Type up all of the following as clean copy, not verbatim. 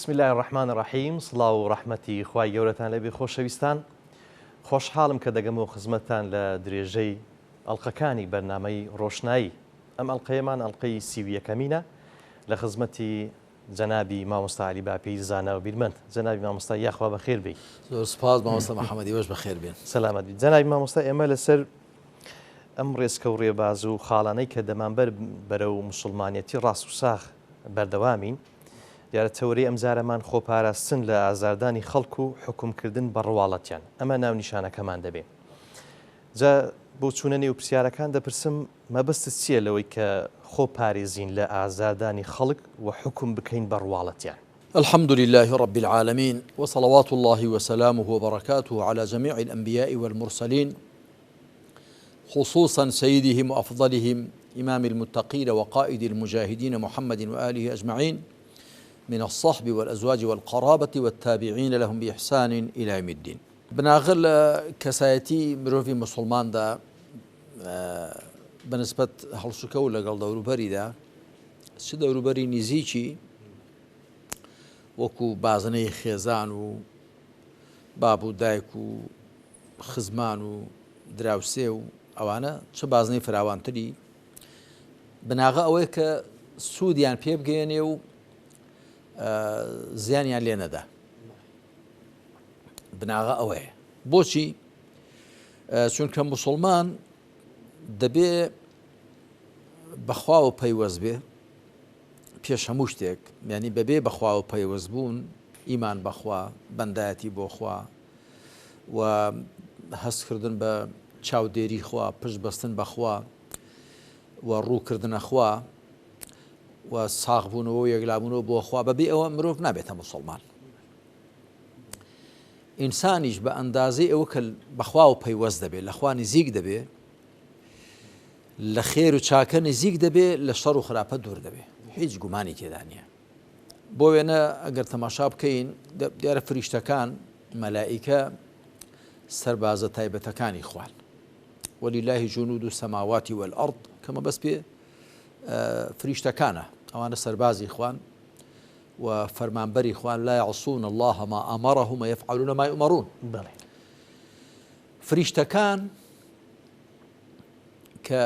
بسم الله الرحمن الرحیم. سڵاو و ڕەحمەتی خوای گەورەتان لەبێ خۆشەویستان. خۆشحاڵم کە دەگەمەوە خزمەتتان لە درێژەی ئەڵقەکانی بەرنامەی ڕۆشنایی. ئەم ئەڵقەیەمان ئەڵقەی سیویەکەمینە لە خزمەتی جەنابی مامۆستا عەلی باپەی زانا و بیرمەند. جەنابی مامۆستا یاخوا بەخێر بێی. زۆر سپاس مامۆستا محەممەدی، وەش بەخێر بێن. سەلامەت بێت. جەنابی مامۆستا، ئێمە لەسەر ئەم ڕێزکە و ڕێباز و خاڵانەی کە دەمانبەر بەرەو موسڵمانیەتی ڕاست و ساخ بەردەوامین. دیارە تەورەی ئەمجارەمان خۆپاراستن لە ئازاردانی خەڵک و حکومکردن بە ڕواڵەتیان، ئەمە ناونیشانەکەمان دەبێت. جا بۆ چوونە نێو پرسیارەکان دەپرسم مەبەستت چییە لەوەی کە خۆپارێزین لە ئازاردانی خەڵک و حکم بکەین بە ڕواڵەتیان؟ الحمد لله رب العالمين وصلوات الله وسلامه وبركاته على جميع الأنبياء والمرسلين، خصوصا سيدهم وأفضلهم إمام المتقين وقائد المجاهدين محمد وآله أجمعين، من الصحب والأزواج والقرابة والتابعين لهم بإحسان إلى يوم الدين. بناغل كسایەتی مرۆڤی مسلماندا بەنسبەت هەڵسوکە و لەگەڵ دەوروبەریدا چ دەوروبەری نزیکی وەکو بازنەی خێزان و باب و دایک و خزمان و دراوسێ و ئەوانە چه بازنەی فراوانتری بناغە ئەوەیە کە سوودیان پێ بگەێنێ و زیانیان لێ نەدا. بناغە ئەوەیە بۆچی؟ چونکە موسڵمان دەبێ بەخوا و پەیوەست بێ پێش هەموو شتێک، یعنی بەبێ بەخوا و پەیوەست بوون، ئیمان بەخوا، بەندایەتی بۆ خوا و هەستکردن بە چاودێری خوا، پشت بەستن بەخوا و ڕووکردنە خوا و ساغبوونەوە و یەکلابوونەوە بۆ خوا، بەبێ ئەوە مرۆڤ نابێتە موسڵمان. ئینسانیش بە ئەندازەی ئەوە کە بەخوا و پەیوەست دەبێت، لە خوا نزیک دەبێت، لە خێر و چاکە نزیک دەبێت، لە شەڕ و خراپە دوور دەبێت، هیچ گومانی تێدا نییە. بۆ وێنە ئەگەر تەماشا بکەین دیارە فریشتەکان مەلائیکە سەربازە تایبەتەکانی خوان، وەلیللاهی جونود السەماوات والئەرض، کەمە بەس پێ فریشتەکانە، ئەوانە سەربازی خوان و فەرمانبەری خوان، لا يعصون الله ما ئەمەڕەهم ويفعلون ما يؤمرون. فریشتەکان کە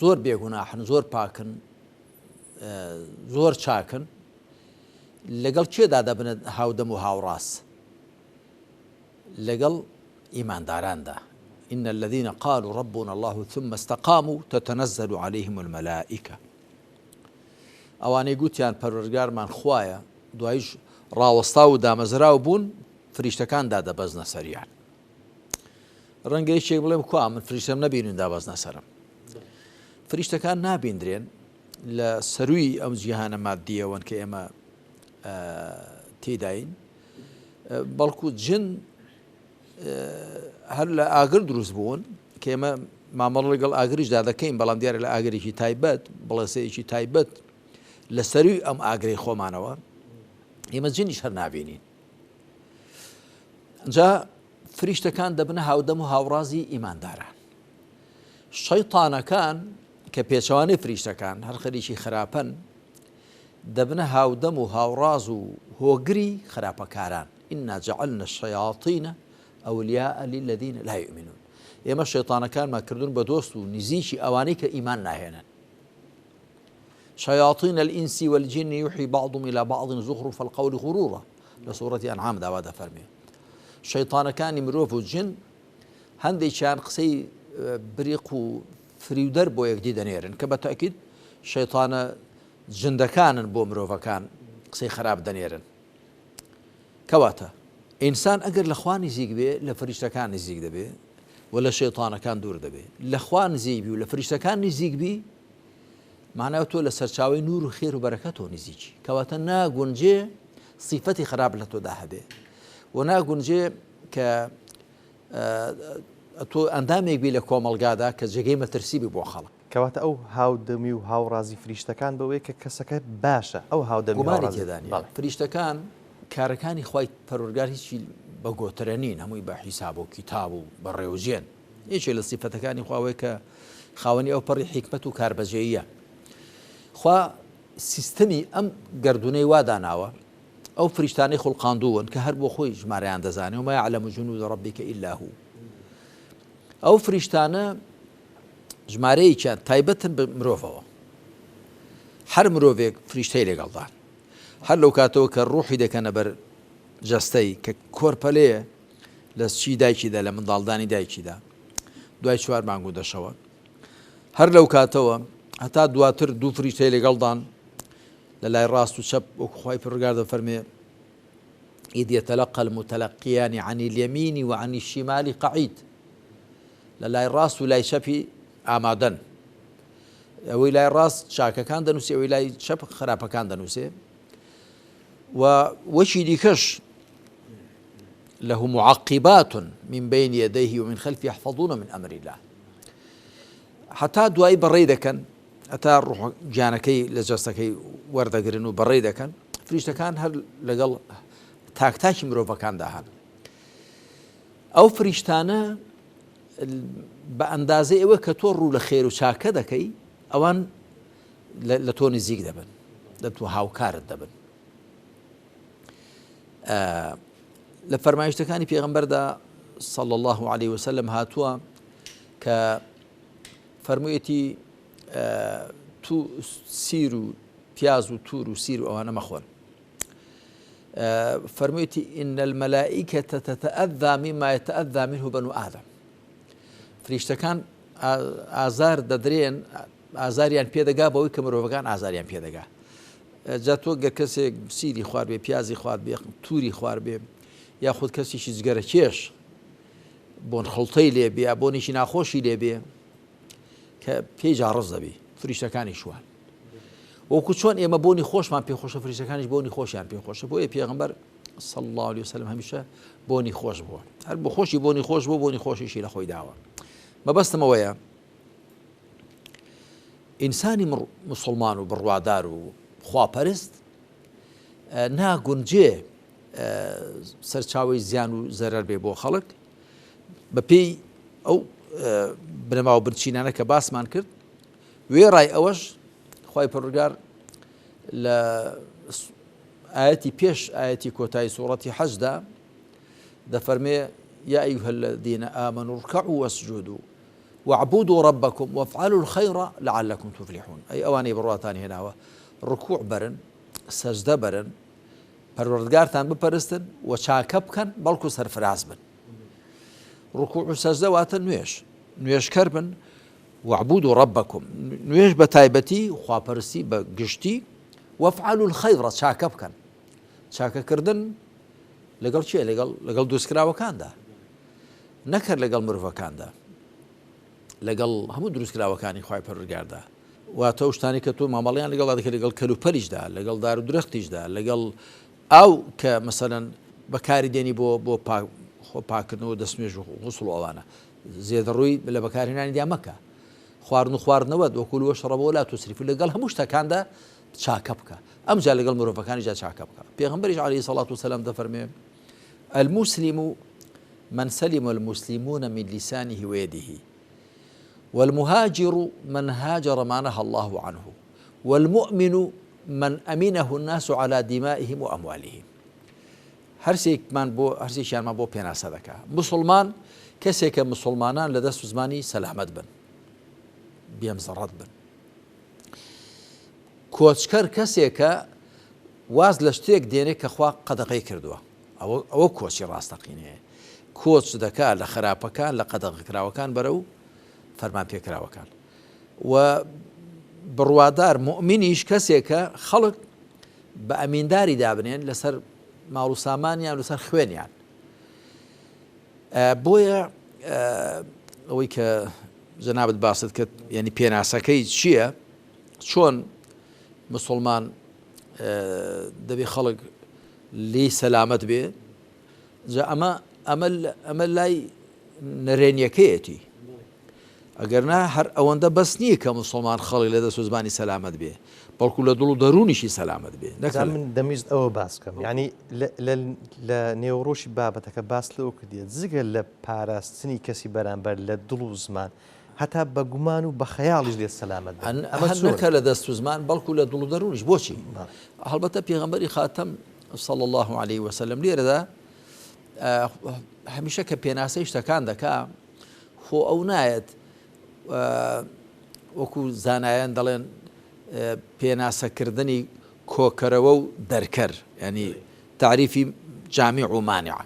زۆر بێگوناحن، زۆر پاکن، زۆر چاکن، لەگەڵ کێدا دەبنە هاودەم و هاوڕاست؟ لەگەڵ ئیمانداراندا. إن الذين قالوا ربنا الله ثم استقاموا تتنزل عليهم الملائكة. ئەوانەی گوتیان پەروەردگارمان خوایە، دوایش ڕاوەستا و دامەزراو بوون، فریشتەکان دادەبەزنە سەریان. ڕەنگە هیچێک بڵێم کوا من فریشتەم نەبینن دابەزنە سەرم. فریشتەکان نابیندرێن لە سەروی ئەم جیهانە مادیەوەن کە ئێمە تێداین، بەڵکو جن هەر لە ئاگر دروست بوون کە ئێمە مامەڵ لەگەڵ ئاگریشدا دەکەین، بەڵام دیارە لە ئاگرێکی تایبەت، بڵێسەیەکی تایبەت لە سەروی ئەم ئاگرەی خۆمانەوە ئێمە جنیش هەر نابینین. جا فریشتەکان دەبنە هاودەم و هاوڕازی ئیمانداران. شەیطانەکان کە پێچەوانەی فریشتەکان هەر خەریکی خراپەن، دەبنە هاودەم و هاوڕاز و هۆگری خراپەکاران. ئینا جەعەلنە الشەیاطینە ئەولیاء للذین لا یؤمنون. ئێمە شەیطانەکانمان کردوون بە دۆست و نزیکی ئەوانەی کە ئیمان ناهێنن. شياطين الإنس والجن يوحي بعضهم إلى بعض زخرف القول غرورا، لسورة أنعام داوا دەفەرمێ. شەیطانەکانی مرۆڤ و جن هەندێکیان قسەی بریق و فریودەر بۆ یەکدی دەنێرن کە بە تەئکید شەیطانە جندەکانن بۆ مرۆڤەکان قسەی خراپ دەنێرن. کەواتە ئینسان ئەگەر لە خوا نزیک بێ، لە فریشتەکان نزیک دەبێ و لە شەیطانەکان دوور دەبێ. لە خوا نزیک بی و لە فریشتەکان نزیک بی، معناوە تۆ لە سەرچاوی نور و خێر و بەرەکەتەوە نزیکی، کەواتە ناگونجێ سیفەتی خراپ لە تۆدا هەبێ و ناگونجێ کە تۆ ئەندامێک بی لە کۆمەڵگادا کە جێگەی مەترسیبی بۆ خەڵک. کەواتە ئەو هاودەمی و هاوڕازی فریشتەکان بەوەیە کە کەسەکە باشە، ئەو هاودەمی گومانی تێدانە. فریشتەکان کارەکانی خوای پەروەردگار هیچی بە گۆترە نین، هەمووی بە حیساب و کتاب و بە ڕێوژێن. یەکێک لە سیفەتەکانی خواوەیە کە خاوەنی ئەو پەڕی حیکمەت و کاربەجێیە. خوا سیستەمی ئەم گەردونەی واداناوە، ئەو ئەو فریشتانەی خوڵقاندوون کە هەر بۆ خۆی ژمارەیان دەزانێ وما يعلم جنود ربك إلا هو. ئەو فریشتانە ژمارەیەکیان تایبەتن بە مرۆڤەوە، هەر مرۆڤێک فریشتەی لێگەڵدان، هەر لەو کاتەوە کە ڕوحی دەکەنە بەر جەستەی کە کۆرپەلەیە لە چی دایکیدا لە منداڵدانی دایکیدا دوای 4 مانگ و دەشەوە، هەر لەو کاتەوە هەتا دواتر دوو فریشتەی لێگەڵدان لە لای ڕاست و چەپ وەکو خوای پروردگار دەفەرمێ إذ يتلقى المتلقيان عن اليمين وعن الشمال قعيد، لە لای ڕاست و لای چەپی ئامادەن، ئەوەی لای ڕاست چاکەکان دەنووسێ، ئەوەی لای چەپ خراپەکان دەنووسێ. و وەشی دیکەش له معقبات من بين يديه ومن خلفه يحفظون من أمر الله، حتا دوای بەڕێی دەکەن، هەتا ڕوح گیانەکەی لە جەستەکەی وەردەگرن و بەڕێی دەکەن، فریشتەکان هەر لەگەڵ تاکتاکی مرۆڤەکاندا هەن. ئەو فریشتانە بە ئەندازەی ئەوە کە تۆ ڕوو لە خێر و چاکە دەکەی ئەوان لە تۆ نزیک دەبن، لە تۆ هاوکارت دەبن. لە فەرمایشتەکانی پێغەمبەردا صلی الله عليه وسلم هاتووە کە فەرموویەتی تو سیر و پیاز و توور و سیر و ئەوانە مەخۆن. فەرموویەتی إن الملائكة تتأذى مما يتأذى منه بنو آدم، فریشتەکان ئازار دەدرێن، ئازاریان پێدەگا بەوەی کە مرۆڤەکان ئازاریان پێدەگا. جا تۆ گەر کەسێک سیری خوارد بێ، پیازی خوارد بێ، تووری خوارد بێ، یاخود کەسێکی جگەرە کێش بۆن خەڵتەی لێ بێ، بۆنێکی ناخۆشی لێ بێ کە پێی جاڕز دەبێ، فریشتەکانی شوان. وەکو چۆن ئێمە بۆنی خۆشمان پێخۆشە، فریشتەکانیش بۆنی خۆشیان پێخۆشە. بۆیە پێغەمبەر صلی الله عليه وسلم هەمیشە بۆنی خۆش بووە، هەر بۆ خۆشی بۆنی خۆش بوو، بۆنی خۆشیشی لە خۆی داوە. مەبەستمەوەیە ئینسانی مسلمان و بڕوادار و خواپەرست ناگونجێ سەرچاوی زیان و زەرەر بێ بۆ خەڵک بەپێی ئەو بنەما و برچینانە کە باسمان کرد. وێڕای ئەوەش خوای پەروەردگار لە ئاەتی پێش ئاەتی کۆتایی سوورەتی حەجدا دەفەرمێ يا أيها الذين آمنوا اركعوا واسجدوا واعبدوا ربكم وافعلوا الخير لعلكم تفلحون. أي أواني بڕواتانی هێناوە ڕکوع بەرن، سەجدە بەرن، پەروەردگارتان بپەرستن و چاکە بکەن بەڵکو سەرفراز بن. ڕکوع و سەجدە واتە نوێژکەر بن. واعبدوا ربكم، نوێژ بە تایبەتی خواپەرستی بە گشتی، وافعلوا الخير، چاکە بکەن. چاکەکردن لەگەڵ چیە؟ لەگەڵ دروستکراوەکاندا، نەکرد لەگەڵ مرۆڤەکاندا، لەگەڵ هەموو دروستکراوەکانی خوای پەروەردگاردا. واتە ئەو شتانی کە تۆ مامەڵەیان لەگەڵدا دەکەی، لەگەڵ کەلوپەلیشدا، لەگەڵ دار و درەختیشدا، لەگەڵ ئەو کە مەسەلەن بەکاری دێنی بۆ پاکردنەوە دەستنوێژ و غوسڵ و ئەوانە، زێدەڕووی لە بەکارهێنانی دا مەکە. خواردن و خواردنەوە وەکوول وەشڕەبەوە لا تسریفوا، لەگەڵ هەموو شتەکاندا چاکە بکە. ئەمجا لەگەڵ مرۆڤەکانی جا چاکە بکە. پێغەمبەریش عەلەیهی سەڵات وسەلام دەفەرمێ المسلم من سلم المسلمون من لسانه ويده، والمهاجر من هاجر ما نهى الله عنه، والمؤمن من أمنه الناس على دمائهم وأموالهم. هەرسێکیانمان بۆ پێناسە دەکا. مسلمان کەسێکە مسلمانان لە دەست و زمانی سەلامەت بن، بێمزەڕەت بن. کۆچکەر کەسێکە واز لە شتێک دێنێ کە خوا قەدەغەی کردووە، ئەوە کۆچی ڕاستەقینەیە. کۆچ دەکا لە خراپەکان، لە قەدەغەکراوەکان بەرەو فەرمان پێکراوەکان. و بڕوادار مؤمنیش کەسێکە خەڵک بە ئەمینداری دابنێن لەسەر ماڵ و سامانیان، لەسەر خوێنیان. بۆیە ئەوەی کە جەنابەت باست کرد، یعنی پێناسەکەی چییە؟ چۆن مسلمان دەبێ خەڵک لی سەلامەت بێ؟ جا ئەمە لای نەرێنیەکەیەتی. ئەگەرنا هەر ئەوەندە بەس نییە کە مسلمان خەڵک لە دەست و زمانی سەلامەت بێ، بەڵکو لە دڵ و دەرونیشی سەلامەت بێ. من دەمویست ئەوە باس بکەم، یعنی لە نێوڕۆشی بابەتەکە باس لەوە کردێت جگە لە پاراستنی کەسی بەرامبەر لە دڵ و زمان، هەتا بە گومان و بە خەیاڵیش لێ سەلامەت نەکە لە دەست و زمان، بەڵکو لە دڵ و دەرونیش. بۆچی؟ هەڵبەتە پێغەمبەری خاتەم صلى الله عليه وسلم لێرەدا هەمیشە کە پێناسەی شتەکان دەکا خۆ ئەو نایەت وەکو زانایان دەڵێن پێناسەکردنی کۆکەرەوە و دەرکەر ینی تعریفی جامیع و مانعە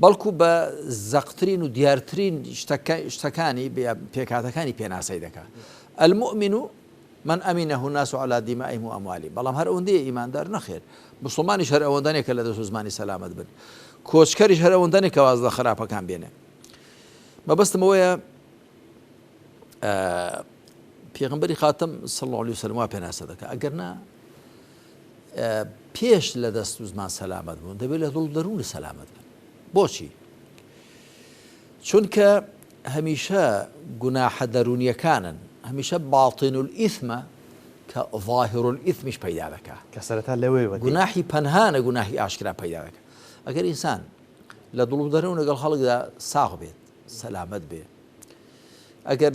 بەڵکو بە زەقترین و دیارترین شتەکانی پێکاتەکانی پێناسەی دەکات المؤمن من ئەمینەه الناس على دمائهم وأموالهم بەڵام هەر ئەوەندەیە ئیماندار نەخێر مسلمانیش هەر ئەوەندانێک کە لە دەست و زمانی سەلامەت بن کۆچکەریش هەر ئەوەندانێک کە وازدە خراپەکان بێنێ مەبەستمەوەیە پێغمبەری خاتم صلی الله عليه وسلم وا پێناسە دەکات ئەگەر نا پێش لە دەست و زمان سەلامەت بوون دەبێت لە دڵ دەروونی سەلامەت بن بۆچی چونکە هەمیشە گوناحە دەرونیەکانن هەمیشە باطن الئیثمە کە ظاهر الئیثمیش پەیدا دەکات کە سەرەتا لەوەی گوناحی پەنهانە گوناحی ئاشکرا پەیدا دەکات ئەگەر ئینسان لە دڵ و دەرەوە لەگەڵ خەڵکدا ساغ بێت سەلامەت بێ ئەگەر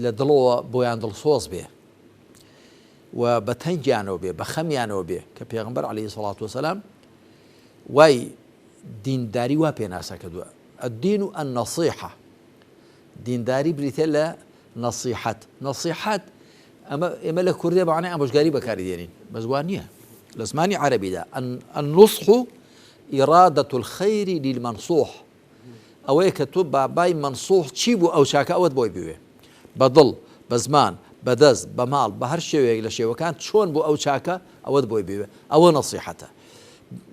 لە دڵەوە بۆیان دڵسۆز بێ و بە تەنگیانەوە بێ بە خەمیانەوە بێ کە پێغمبەر عەلەیهی سەڵات وسەلام وای دینداری وا پێناسە کردووە الدین النصیحة دینداری بریتێ لە نصیحەت ئێمە لە کوردی بەمانای ئامۆژگاری بەکاری دێنین بە زوان نییە لە زمانی عەرەبیدا النصح إرادة الخير للمنصوح ئەوەیە کە تۆ بابای منصوح چی بوو ئەو چاکە ئەوەت بۆی بوێ بە دڵ بە زمان بە دەست بە ماڵ بە هەر شێوەیەک لە شێوەکان چۆن بوو ئەو چاکە ئەوەت بۆی بوێ ئەوە نەسیحەتە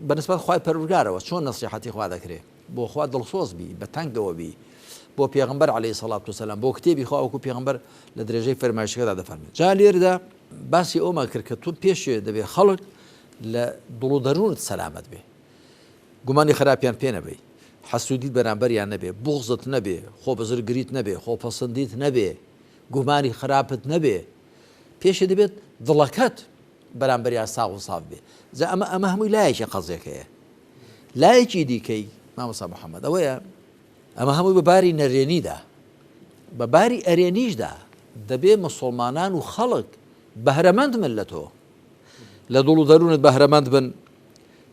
بەنسبەت خوای پەروەردگارەوە چۆن نەسیحەتی خوا دەکرێت بۆ خوا دڵسۆز بی بە تەنگەوە بی بۆ پێغمبەر عەلەیهی سەڵات وسەلام بۆ کتێبی خوا وەکو پێغمبەر لە درێژەی فەرمایشەکەدا دەفەرمێت جا لێرەدا باسی ئەومان کرد کە تۆ پێشێ دەبێت خەڵک لە دڵ و دەروونت سەلامەت بێ گومانی خراپیان پێ نەبێ حەسوودیت بەرامبەریان نەبێ بوغزت نەبێ خۆ بەزرگریت نەبێ خۆ پەسەندیت نەبێ گومانی خراپت نەبێ پێشێ دەبێت دڵەکەت بەرامبەریان ساغ و ساف بێ جا ئەمە هەمووی لایەکی قەزێکەیە لایەکی دیکەی مامۆستا محەممەد ئەوەیە ئەمە هەمووی بە باری نەرێنیدا بە باری ئەرێنیشدا دەبێ مسلمانان و خەڵک بەهرەمەند من لە تۆ لە دڵ و دەروونت بەهرەمەند بن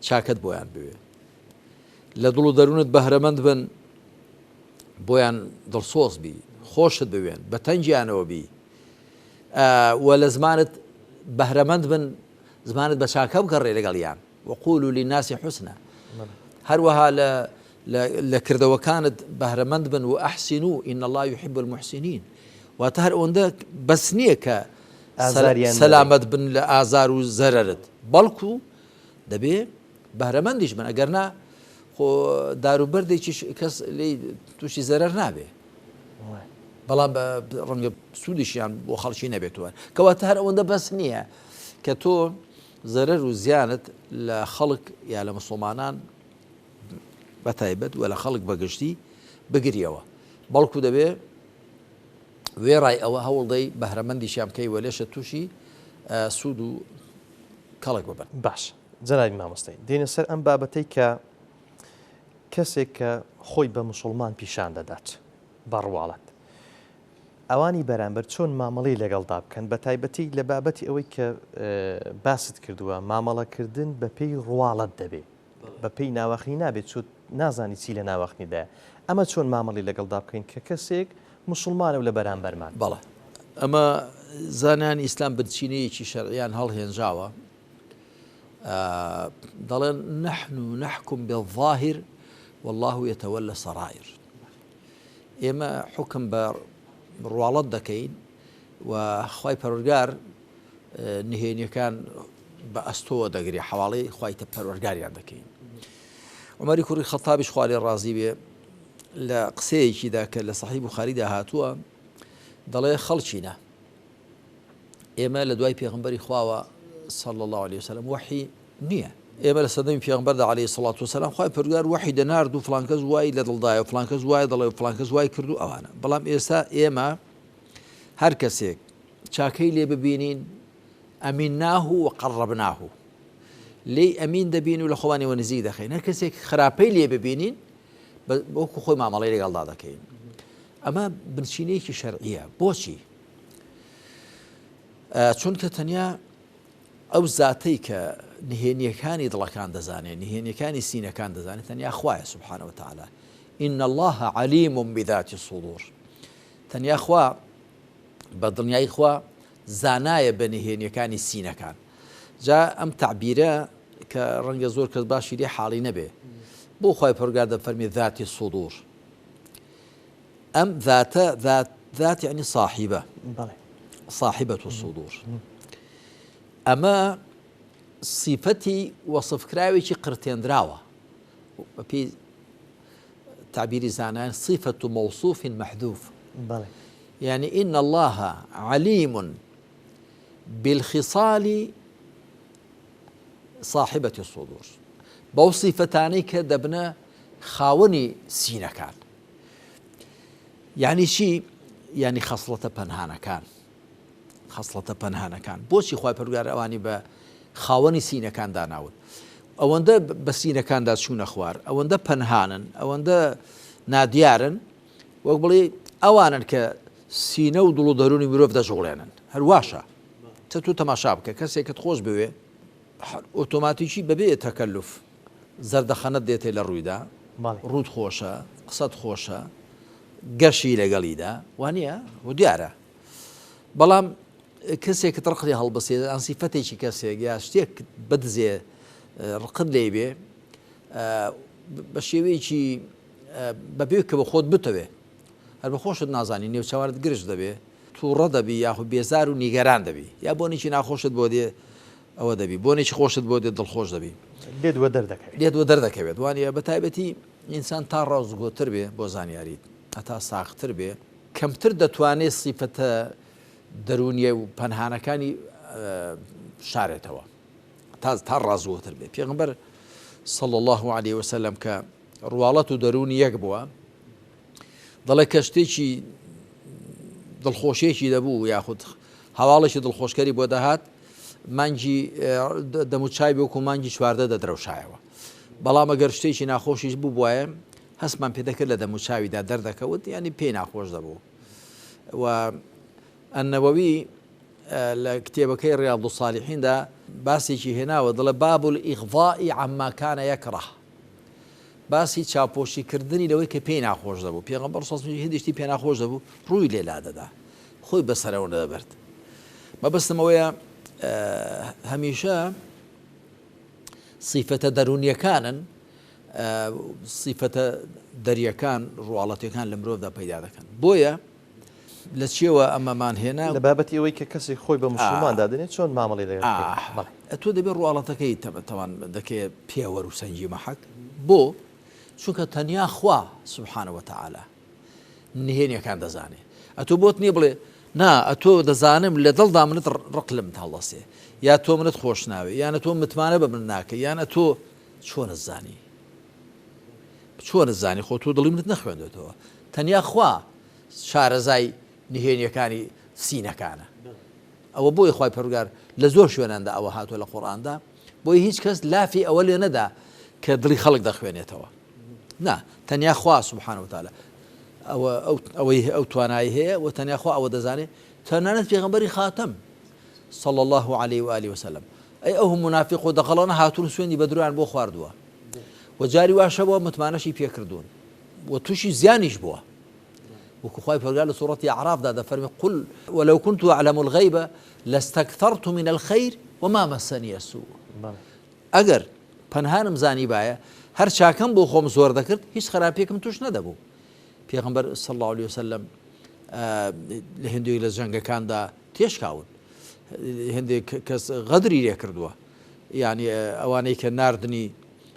چاکت بۆیان بوێ لە دڵ و دەروونت بەهرەمەند بن بۆیان دڵسۆز بی خۆشت بوێن بە تەنگیانەوە بی و لە زمانت بەهرەمەند بن زمانت بە چاکە بگەڕێ لەگەڵیان وقولوا للناس حسنا هەروەها لە کردەوەکانت بەهرەمەند بن و ئەحسینوا إن الله يحب المحسنين واتە هەر ئەوەندە بەس نییە کە سەلامەت بن لە ئازار و زەرەرت بەڵکو دەبێ بەهرەمەندیش بن ئەگەر نا خۆ داروبەردێکی کەس لێ تووشی زەرەر نابێ بەڵام ڕەنگە سوودیشیان بۆ خەڵکی نەبێتوە کەواتە هەر ئەوەندە بەس نییە کە تۆ زەرەر و زیانت لە خەڵک یا لە مسلمانان بەتایبەت و لە خەڵک بەگشتی بگریەوە بەڵکو دەبێ وێڕای ئەوە هەوڵدەی بەهرەمەندیشیان بکەی وە لێشە تووشی سوود و کەڵک ببن باش جەنابی مامۆستای دێنە سەر ئەم بابەتەی کە کەسێک کە خۆی بە موسڵمان پیشان دەدات بەڕواڵەت ئەوانی بەرامبەر چۆن مامەڵەی لەگەڵدا بکەن بە تایبەتی لە بابەتی ئەوەی کە باست کردووە مامەڵەکردن بە پێی ڕواڵەت دەبێت بە پێی ناوەخی نابێت چۆت نازانی چی لە ناوەخنیدا ئەمە چۆن مامەڵی لەگەڵدا بکەین کە کەسێک موسڵمانە و لە بەرامبەرمان بەڵێ ئەمە زانانی ئیسلام بچینەیەکی شەرعیان هەڵهێنراوە دەڵێن نحن نحكم بالظاهر والله يتولى السرائر ئێمە حکم بە ڕواڵەت دەکەین و خوای پەروەردگار نهێنیەکان بە ئەستۆوە دەگری حواڵەی خوای پەروەردگاریان دەکەین عومەری کوڕی خەتابیش خوا لێ ڕازی بێ لە قسەیەکیدا کە لە سەحیح بوخاریدا هاتووە دەڵێ خەڵچینە ئێمە لە دوای پێغمبەری خواوە صلى الله عليه وسلم وحی نییە ئێمە لە سەدەمی پێغمبەردا عەلەیهی سەڵات وسەلام خوای پەروەردگار وحی دەنارد و فڵان کەس وای لە دڵدایە و فڵان کەس وای دەڵێ و فڵان کەس وای کرد و ئەوانە بەڵام ئێستا ئێمە هەر کەسێک چاکەی لێ ببینین ئەمینناه و قەڕەبناه لێی ئەمین دەبین و لە خۆوانەوە نزیک دەخەین هەر کەسێک خراپەی لێ ببینین وەکو خۆی مامەڵەی لەگەڵدا دەکەین ئەمە بنچینەیەکی شەرعیە بۆچی چونکە تەنیا ئەو زاتەی کە نهێنیەکانی دڵەکان دەزانێت نهێنیەکانی سینەکان دەزانێت تەنیا خوایە سبحانه وتعالى إن الله عليم بذات الصدور تەنیا خوا بە دڵنیایی خوا زانایە بە نهێنیەکانی سینەکان جا ئەم تعبیرە کە ڕەنگە زۆر کەس باشی لێ حاڵی نەبێ بۆ خوای پەروەردگار دەفەرمێ ذاتی الصدور ئەم ذات يعني صاحبة الصدور ئەمە صفەتی وەصفکراوێکی قرتێنراوە بەپێی تعبير زانان صفة موصوف محذوف يعني إن الله عليم بالخصال صاحبة الصدور بو صفتاني كدبنا خاوني سينا كان يعني شي يعني خصلة بنهانا كان بوشي خواهي پرگار اواني با خاوني سينا كان داناون ئەوەندە بە سینەکاندا چوونە خوار ئەوەندە پەنهانن ئەوەندە نادیارن وەک بڵێ ئەوانن کە سینە و دڵ و دەرونی مرۆڤ دەژوڵێنن هەرواشە تۆ تەماشا بکە کەسێکت خۆش بوێ ئۆتۆماتیکی بەبێ تەکەلف زەردەخەنەت دێتێ لە ڕوویدا ڕوود خۆشە قسەت خۆشە گەشی لەگەڵیدا وانە و دیارە بەڵام کەسێکت ڕقی هەڵبەسێت ئەن سیفەتێکی کەسێک یا شتێک بدزێ ڕقت لێ بێ بە شێوەیەکی بەبێ کە بە خۆت بتەوێ هەر بە خۆشت نازانی نێوچەوارت گرش دەبێ تووڕە دەبی یاخود بێزار و نیگەران دەبی یا بۆنێکی ناخۆشت بۆ دێ ئەوە دەبی بۆنێکی خۆشت بۆ دێ دڵخۆش دەبی لێت دەردەکەوێت وانە بە تایبەتی ئینسان تا ڕازگۆتر بێ بۆ زانیاریت هەتا ساختر بێ کەمتر دەتوانێت سیفەتە دەرونیە و پەنهانەکانی شارێتەوە تا ڕازوەتر بێ پێغەمبەر صلى الله عليه وسلم کە ڕواڵەت و دەرونی یەک بووە دەڵێ کە شتێکی دڵخۆشیێکی دەبوو یاخود هەواڵێکی دڵخۆشکەری بۆ دەهات مانگی دەموچای بۆکو مانگی چواردە دەدرەوشایەوە بەڵام ئەگەر شتێکی ناخۆشیش بوو بواە هەستمان پێ دەکرد لە دەموچاویدا دەردەکەوت ینی پێی ناخۆش دەبوو و النەوەوی لە کتێبەکەی ڕیاض الصالحیندا باسێکی هێناوە دڵێ باب الإغضاء عما كان يكره باسی چاپۆشیکردنی لەوەی کە پێی ناخۆش دەبوو پێغەمبەر هیچی پێ ناخۆش دەبوو ڕووی لێلا دەدا خۆی بەسەرەوە دەبرد مەبەستمەوەیە هەمیشە سیفەتە دەرونیەکانن سیفەتە دەریەکان ڕواڵەتەکان لە مرۆڤدا پەیدا دەکەن بۆیە لە چێوە ئەمەمان هێنا لە بابەتی ئەوەی کە کەسی خۆی بە موسڵمان دادنێت چۆن مامەڵی لەگەڵ تۆ دەبێت ڕواڵەتەکەی تەوان دەکەی پێوەەر و سەنجی مەحەک بۆ چونکە تەنیا خوا سبحانه وتعالى نهێنیەکان دەزانێت ئەتۆ بۆت نییە بڵێ نا ئەتۆ دەزانم لە دڵدا منت ڕقلم هەڵەسێ یا تۆ منت خۆش ناوێ یانە تۆ متمانە بە من ناکە یانە تۆ چۆنە زانی خۆ تۆ دڵی منت نەخوێندێتەوە تەنیا خوا شارەزای نهێنیەکانی سینەکانە ئەوە بۆی خوای پەروەردگار لە زۆر شوێناندا ئەوە هاتووە لە قورئاندا بۆی هیچ کەس لافی ئەوە لێ نەدا کە دڵی خەڵک دەخوێنێتەوە نا تەنیا خوا سبحانه وتعالى ئەو توانایی هەیە و تەنیا خوا ئەوە دەزانێت تەنانەت پێغەمبەری خاتەم صلى الله عليه وآله وسلم ئەی ئەو منافق و دەقەڵانە هاتوون سوێندی بە درویان بۆ خواردووە و جاری واشە بۆ متمانەشی پێکردوون و تووشی زیانیش بووە وكخواي فرقال سورة أعراف دا فرمي قل ولو كنت أعلم الغيب لاستكثرت من الخير وما مسني السوء أجر پنهانم زاني بايا هر شاكم بو خوم زور ذكرت هيش خرابيكم توش ندبو پیغمبر صلى الله عليه وسلم لهندي لزنجة كان دا تيش كاون هندي كس غدري يكردوا يعني أواني كناردني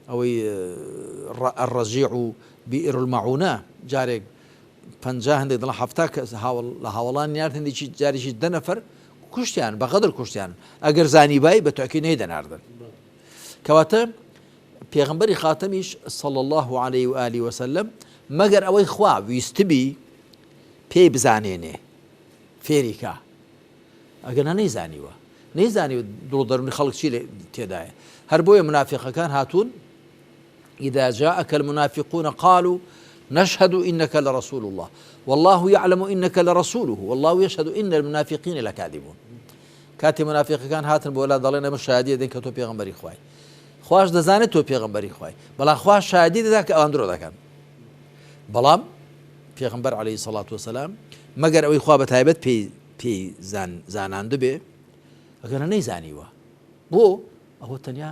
أو الرجيع بئر المعونة جارك پنجاه هندي دل حفتاك هاولان يارد هندي جاريش دنفر كشتيان بقدر كشتيان اگر زاني باي بتأكيد هيدا ناردن كواتا پیغمبر خاتميش صلى الله عليه وآله وسلم مگر اوي خوا ويستبي پي بزانيني فيريكا اگر نيزاني دول دروني خلق شي تيداي هربوية منافقة كان هاتون إذا جاءك المنافقون قالوا نشهد إنك لرسول الله والله يعلم إنك لرسوله والله يشهد إن المنافقين لكاذبون کاتی منافقەکان هاتن بۆ لا دەڵێن ئەمە شایەتی دەدەین کە تۆ پێغەمبەری خوای خواش دەزانێت تۆ پێغەمبەری خوای بەڵام خوا شایەتی دەدا کە ئەوان درۆ دەکەن بەڵام پێغەمبەر عەلەیهی سەڵات وسەلام مەگەر ئەوەی خوا بە تایبەت پێی زاناندە بێ ئەگەرە نەیزانیوە بۆ ئەوە تەنیا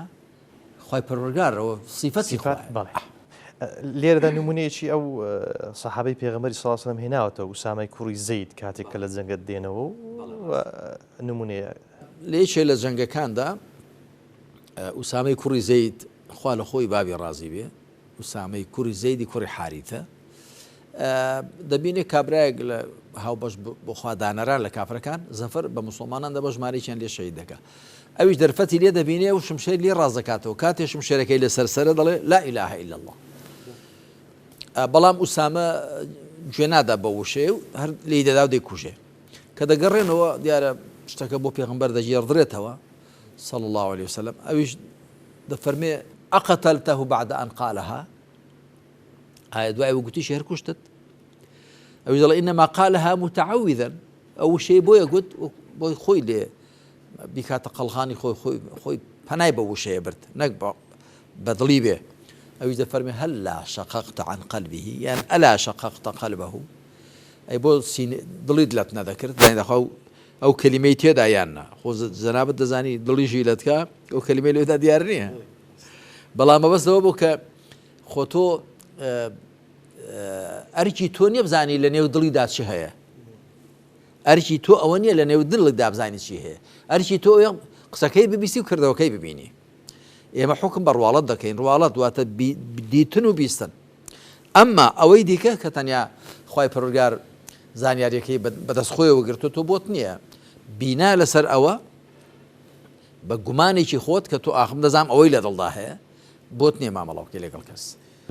خوای پەروەردگارەوە سیفەتی خوایە لێرەدا نمونەیەکی ئەو سەحابەی پێغەمبەری سەڵڵاهو عەلەیهی وسەلەم هێناوەتەوە ئوسامەی کوڕی زەید کاتێک کە لە جەنگەت دێنەوە نمونەیە لێشێ لە جەنگەکاندا ئوسامەی کوڕی زەید خوا لە خۆی بابی ڕازی بێ ئوسامەی کوڕی زەیدی کوڕی حاریثە دەبینێ کابرایەک لە هاوبەش بۆ خوادانەران لە کافرەکان زەفەر بە موسڵمانان دەبە ژمارەیەکیان لێ شەهید دەکات ئەویش دەرفەتی لێ دەبینێ و شمشێر لێ ڕاز دەکاتەوە کاتێ شمشێرەکەی لە سەرسەرە دەڵێ لا ئیلاهە ئیلا الله بەڵام ئوسامە گوێ نادا بە وشێ و هەر لی دەدا و دەیکوژێ کە دەگەڕێنەوە دیارە شتەکە بۆ پێغەمبەر دەژێڕدرێتەوە صلى الله عليه وسلم ئەویش دەفەرمێ ئەقەتەلتەه بعد أن قالها ئایا دوای وەگوتیش هەر کوشتت ئەویش دەڵێ إنما قالها متعوذا ئەو شەی بۆیە گوت بۆی خۆی لێ بیکاتە قەڵغانی خۆی پەنای بە وشەیە برد نەک بەدڵی بێ ئەویش دەفەرمێ هەللا شەقەقتە عن قەلبه یان ئەلا شەقەقتە قەلبه ئەی بۆ دڵیت لەت نەدەکرد داخوا ئەو کەلیمەی تێدا یاننا خۆ جەنابەت دەزانی دڵیشی لەتکە ئەو کەلیمەی لێدا دیار نییە بەڵام مەبەستەوە بوو کە خۆ تۆ ئەرکی تۆ نییە بزانی لە نێو دڵیدا چی هەیە ئەرکی تۆ ئەوە نییە لە نێو دڵتدا بزانی چی هەیە ئەرکی تۆ قسەکەی ببیستی و کردەوەکەی ببینی ئێمە حکم بە ڕواڵەت دەکەین ڕواڵەت دواتە دیتن و بیستن ئەمما ئەوەی دیکە کە تەنیا خوای پەروەردگار زانیاریەکەی بەدەستخۆیەوە گرتو تۆ بۆت نییە بینا لەسەر ئەوە بە گومانێکی خۆت کە تۆ ئاخم دەزانم ئەوەی لە دڵدا هەیە بۆت نییە مامەڵاوکەی لەگەڵ کەس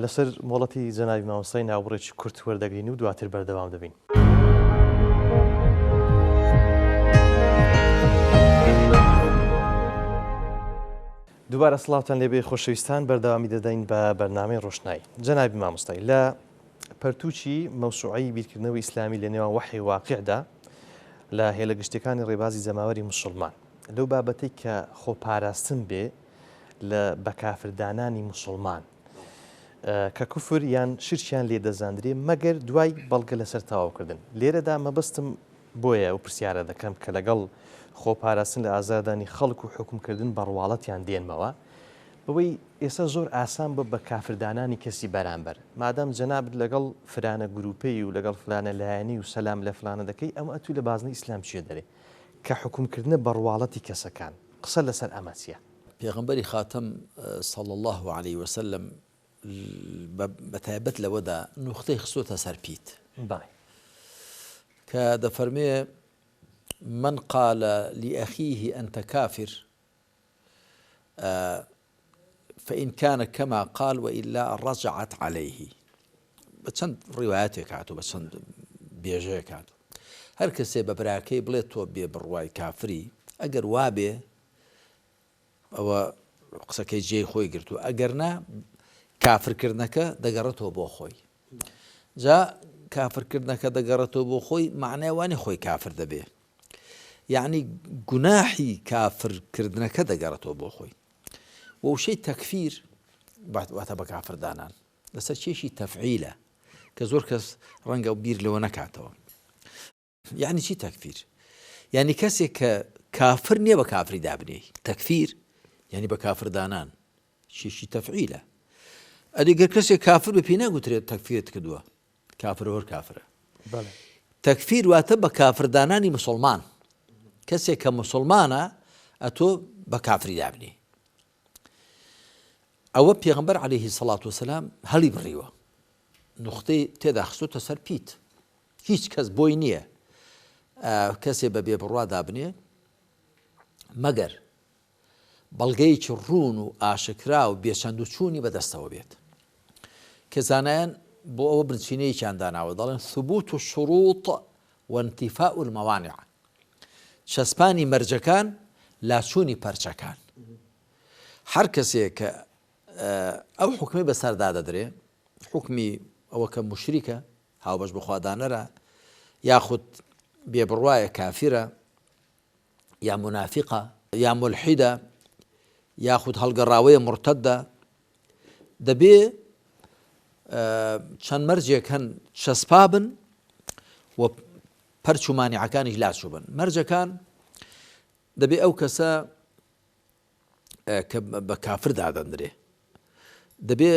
لەسەر مۆڵەتی جەنابی مامۆستای ناوبڕێکی کورت وەردەگرین و دواتر بەردەوام دەبین دووبارە سڵاوتان لێبێ خۆشەویستان بەردەوامی دەدەین بە بەرنامەی ڕۆشنایی جەنابی مامۆستای لە پەرتوچی مەوسوعەی بیرکردنەوەی ئیسلامی لە نێوان وەحی واقعدا لە هێلە گشتەکانی ڕێبازی زەماوەری موسڵمان لەو بابەتەی کە خۆپاراستن بێ لە بەکافردانانی موسڵمان کە کوفر یان شرکیان لێ دەزاندرێ مەگەر دوای بەڵگە لەسەر تەواوکردن لێرەدا مەبەستم بۆیە ئەو پرسیارە دەکەم کە لەگەڵ خۆپاراستن لە ئازادانی خەڵک و حکومکردن بە ڕواڵەتیان دێنمەوە بەوەی ئێستا زۆر ئاسان بە بە کافردانانی کەسی بەرامبەر مادام جەنابت لەگەڵ فرانە گروپی و لەگەڵ فلانە لایەنی و سەلام لە فلانە دەکەی ئەمە ئەتوی لە بازنەی ئیسلام چیە دەرێ کە حکومکردنە بە ڕواڵەتی کەسەکان قسە لەسەر ئەمە چیە پێغەمبەری خاتم صلى الله عليه وسلم بەتایبەت لەوەدا نوختەی خستۆتە سەر پیت کە دەفەرمێ من قال لأخيه أنت كافر فإن كان كما قال وإلا رجعت عليه بچەند ڕیوایەتێک هاتوو بەچەند بێژەیەک هاتوو هەر کەسێ بە براکەی بڵێت تۆ بێ بڕوای کافری ئەگەر وابێ ئەوە قسەکەی جێی خۆی گرتو ئەگەر نا کافرکردنەکە دەگەڕێتەوە بۆ خۆی جا کافرکردنەکە دەگەڕێتەوە بۆ خۆی معنای وانێ خۆی کافر دەبێ یعنی گوناحی کافرکردنەکە دەگەڕێتەوە بۆ خۆی وشەی تەکفیر واتە بە کافردانان لەسەر چێشی تەفعیلە کە زۆر کەس ڕەنگە و بیر لەوە نەکاتەوە یعنی چی تەکفیر یعنی کەسێک کە کافر نییە بە کافری دابنێ تەکفیر یعنی بە کافردانان چێشی تەفعیلە ئەدیگەر کەسێک کافر بە پێی ناگوترێت تەکفیرت کردووە کافر هۆر کافرە تەکفیر واتە بە کافردانانی موسڵمان کەسێک کە موسڵمانە ئەتۆ بە کافری دابنێ ئەوە پێغەمبەر عەلەیهی سەڵات وسەلام هەڵی بڕیوە نوختەی تێدا خستۆتە سەر پیت هیچ کەس بۆی نییە کەسێ بە بێ بڕوا دابنێ مەگەر بەڵگەیەکی ڕوون و ئاشکرا و بێچەند و چوونی بەدەستەوە بێت کە زانایان بۆ ئەوە بنچینەیەکیان داناوە دەڵێن ثبوت الشروط وانتفاء الموانع چەسپانی مەرجەکان لاچوونی پەرچەکان هەر کەسێک کە ئەو حکمی بەسەردا دەدرێ حکمی ئەوە کە موشریکە هاوبەش بە خوادانەرە یاخود بێبڕوایە کافرە یا منافقە یا ملحیدە یاخود هەڵگەڕاوەیە مرتەدە دەبێ چەند مەرجێک هەن چەسپا بن و پەرچ و مانیعەکانیش لاچوو بن. مەرجەکان دەبێ ئەو کەسە کە بە کافر دادەندرێ دەبێ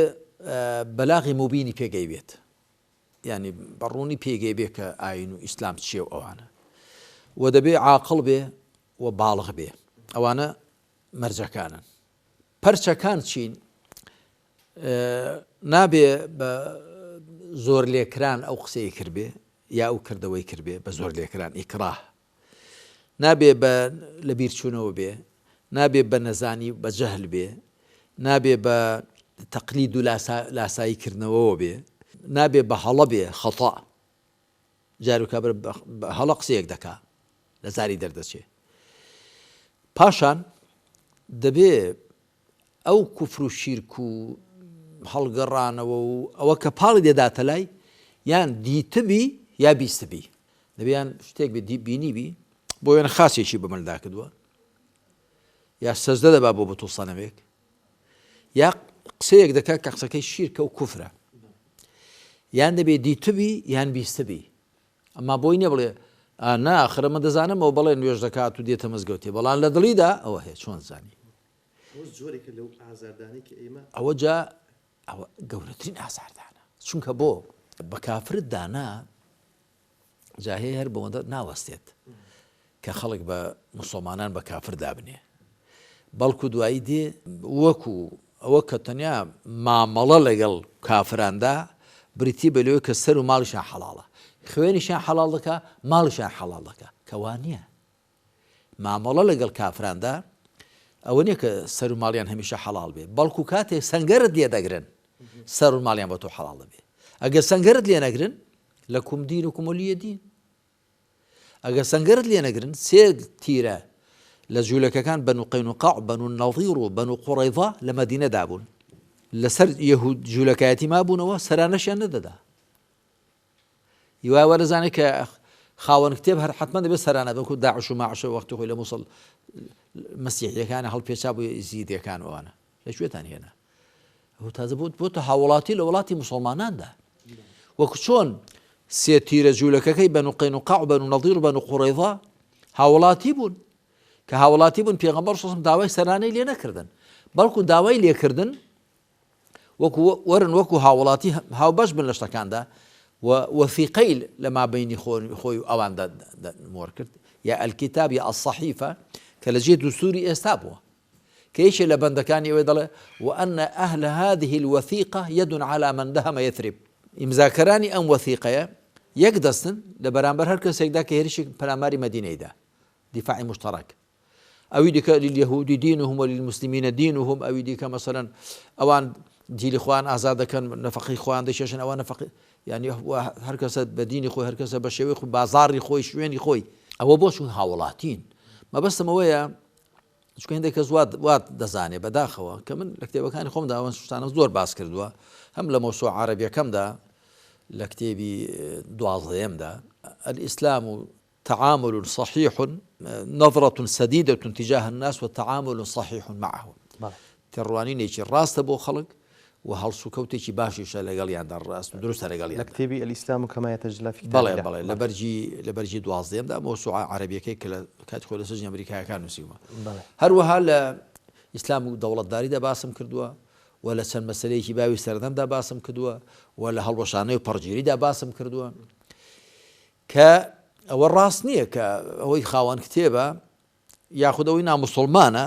بەلاغی مبینی پێگەی بێت، ینی بەڕوونی پێگەی بێ کە ئاین و ئیسلام چیە و ئەوانە، و دەبێ عاقڵ بێ و باڵغ بێ. ئەوانە مەرجەکانن. پەرچەکان چین؟ نابێ بە زۆر لێکران ئەو قسەی کردبێ یا ئەو کردەوەی کردبێ بە زۆر لێکران ئیکراه، نابێ بە لە بیرچوونەوە بێ، نابێ بە نەزانی بە جەهل بێ، نابێ بە تەقلید و لاساییکردنەوەوە بێ، نابێ بە هەڵە بێ خەتا جارێکە بە هەڵە قسەیەک دەکا لە زاری دەردەچێ. پاشان دەبێ ئەو کوفر و شیرک و هەڵگەڕانەوە و ئەوە کە پاڵی دێداتە لای یان دیتبی یا بیستبی، دەبیان شتێک بێ بینیبی بۆ وێنە خاسێکی بەمەلدا کردووە، یا سەجدە دەبا بۆ بەتوڵ سەنەمێک، یا قسەیەک دەکات کە قسەکەی شیرکە و کوفرە، یان دەبێ دیتبی یان بیستبی. ئەمما بۆی نییە بڵێ ناخرە من دەزانمەوە بەڵێ نوێژ دەکات و دێتە مزگەوتێ، بەڵام لە دڵیدا ئەوە هەیە چۆن زانی. ئەوە جا ئەوە گەورەترین ئازاردانە، چونکە بۆ بە کافرت دانا جا هەیە هەر بەوەندە ناوەستێت کە خەڵک بە موسڵمانان بە کافر دابنێ، بەڵکو دوایی دێ وەکو ئەوە کە تەنیا مامەڵە لەگەڵ کافراندا بریتی بە لەوەی کە سەر و ماڵیشان حەڵاڵە، خوێنیشان حەڵاڵ دەکا ماڵیشان حەڵاڵ دەکا، کەوا نییە. مامەڵە لەگەڵ کافراندا ئەوە نییە کە سەر و ماڵیان هەمیشە حەڵاڵ بێ، بەڵکو کاتێک سەنگەرت لێ دەگرن سەر و ماڵیان بە تۆ حەڵاڵ دەبێ. ئەگەر سەنگەرت لێ نەگرن لەکم دین و کمولیە دین، ئەگەر سەنگەرت لێ نەگرن سێ تیرە لە جوولەکەکان بەنو قەینوقاع و بەنو نەظیر و بەنو قوڕەیضا لە مەدینە دابوون، لەسەر یەهود جوولەکایەتی مابوونەوە سەرانەشیان نەدەدا. هیوای وەرەزانێت کە خاوەن کتێب هەر حتمما دەبێت سەرانە بەکو داعش و ماعش و وەختی خۆی لە مووسڵ مەسیحیەکانە هەڵپێچا بوو زیدیەکان ئەوانە لەکوێتان هێنا، ئەو تازە بۆتە هاوڵاتی لە وڵاتی موسڵماناندا، وەکو چۆن سێ تیرە جوولەکەکەی بەنو قەینوقاع و بەنو نەظیر و بەنو قوڕەیضا هاوڵاتی بوون، کە هاوڵاتی بوون پێغەمبەر سەڵسەڵەم داوای سەرانەی لێ نەکردن، بەڵکو داوای لێکردن وەکو وەرن وەکو هاوڵاتی هاوبەش بن لە شتەکاندا و وەثیقەی لە مابەینی خۆی و ئەوان مۆر کرد، یا ئەلکیتاب یا ئەسەحیفە کە لە جێ دوستوری ئێستا بووە، کە یەکێ لە بەندەکانی ئەوەی دەڵێ وأن أهل هذه الوثيقة يد على من دهم يثرب. ئیمزاکەرانی ئەم وەثیقەیە یەک دەستن لە بەرامبەر هەر کەسێکدا کە هێرشی پەلاماری مەدینەیدا، دیفاعی مشتەڕەک. ئەوی دیکە لليهود دينهم وللمسلمين دينهم، ئەوی دیکە مەسەڵەن ئەوان دیلی خۆیان ئازاد دەکەن، نەفەقی خۆیان دەشێشن، ئەوان نەفەقی یعنی هەر کەسە بە دینی خۆی، هەر کەسە بە شێوەی خۆی، بازاڕی خۆی، شوێنی خۆی. ئەوە بۆ چون هاوڵاتین. مەبەستم ئەوەیە چونکە هێندێک کەس وات دەزانێ بەداخەوە کە من لە کتێبەکانی خۆمدا ئەوەن شتانە زۆر باس کردووە، هەم لە مەوسوعە عەرەبیەکەمدا لە کتێبی 12ەمدا الإسلام تعامل صحيح نظرة سديدة تجاه الناس وتعامل صحيح معهم. تێڕوانینێکی ڕاستە بۆ خەڵک و هەڵسوکەوتێکی باشیشە لەگەڵیاندا ڕاست و دروستە لەگەڵیان. لە کتێبی الئیسلام كما يتجلى في بەڵێ لە بەرجی 12ەمدا مەوسوعە عەرەبیەکەی کە لە کاتی خۆی لە سەرجی ئەمریکایەکان نووسیوە. هەروەها لە ئیسلام و دەوڵەتداریدا باسم کردووە و لە چەند مەسەلەیەکی باوی سەردەمدا باسم کردووە و لە هەڵوەشانەی و پەڕگیریدا باسم کردووە کە ئەوە ڕاست نییە کە ئەوەی خاوەن کتێبە یاخود ئەوەی ناموسڵمانە،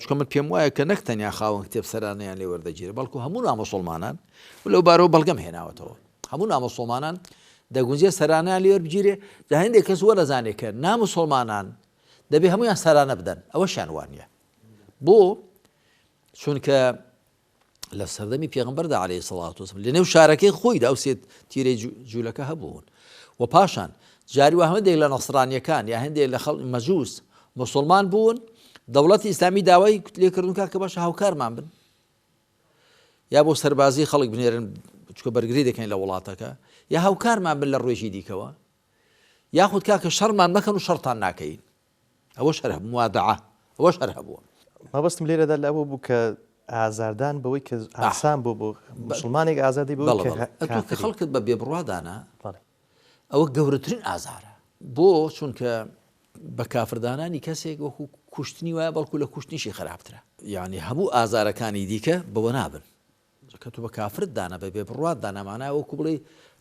چونکە من پێم وایە کە نەک تەنیا خاوەن کتێب سەرانەیان لێ وەردەگیرە، بەڵکو هەموو ناموسڵمانان و لەو بارەوە بەڵگەم هێناوەتەوە، هەموو ناموسڵمانان دەگونجێ سەرانەیان لێ وەربگیرێ. جا هەندێک کەس وەرەزانێت کە ناموسڵمانان دەبێ هەمویان سەرانە بدەن، ئەوە شیان وانە. بۆ چونکە لە سەردەمی پێغەمبەردا عەلەیهی سەڵات وسەلام لە نێو شارەکەی خۆیدا ئەو سێ تیرەی جوولەکە هەبوون و پاشان جاری وە هەندێک لە نەسڕانیەکان یا هەندێک لە خەڵکی مەجووس مسلمان بوون، دەوڵەتی ئیسلامی داوای لێکردن کە باشە هاوکارمان بن، یا بۆ سەربازی خەڵک بنێرن چونکە بەرگری دەکەین لە وڵاتەکە، یا هاوکارمان بن لە ڕۆژی دیکەوە، یاخود کاکە شەڕمان مەکەن و شەڕتان ناکەین. ئەوە شەرە موادعە ئەوە شەر هەبووە. مەبەستم لێرەدا لە ئەوە بوو کە ئازاردان بەوەی کە ئاسان بوو بۆ مسلمانێک ئازادی بوو کە خەڵکت بە بێبڕوادانە ئەوە گەورەترین ئازارە بۆ چونکە بە کافردانانی کەسێک وەکو کوشتنی وایە بەڵکو لە کوشتنیشی خراپترە یعنی هەموو ئازارەکانی دیکە بەوە نابن کە تو بە کافرت دانا بە بێبڕوات دانامانە وەکو بڵێ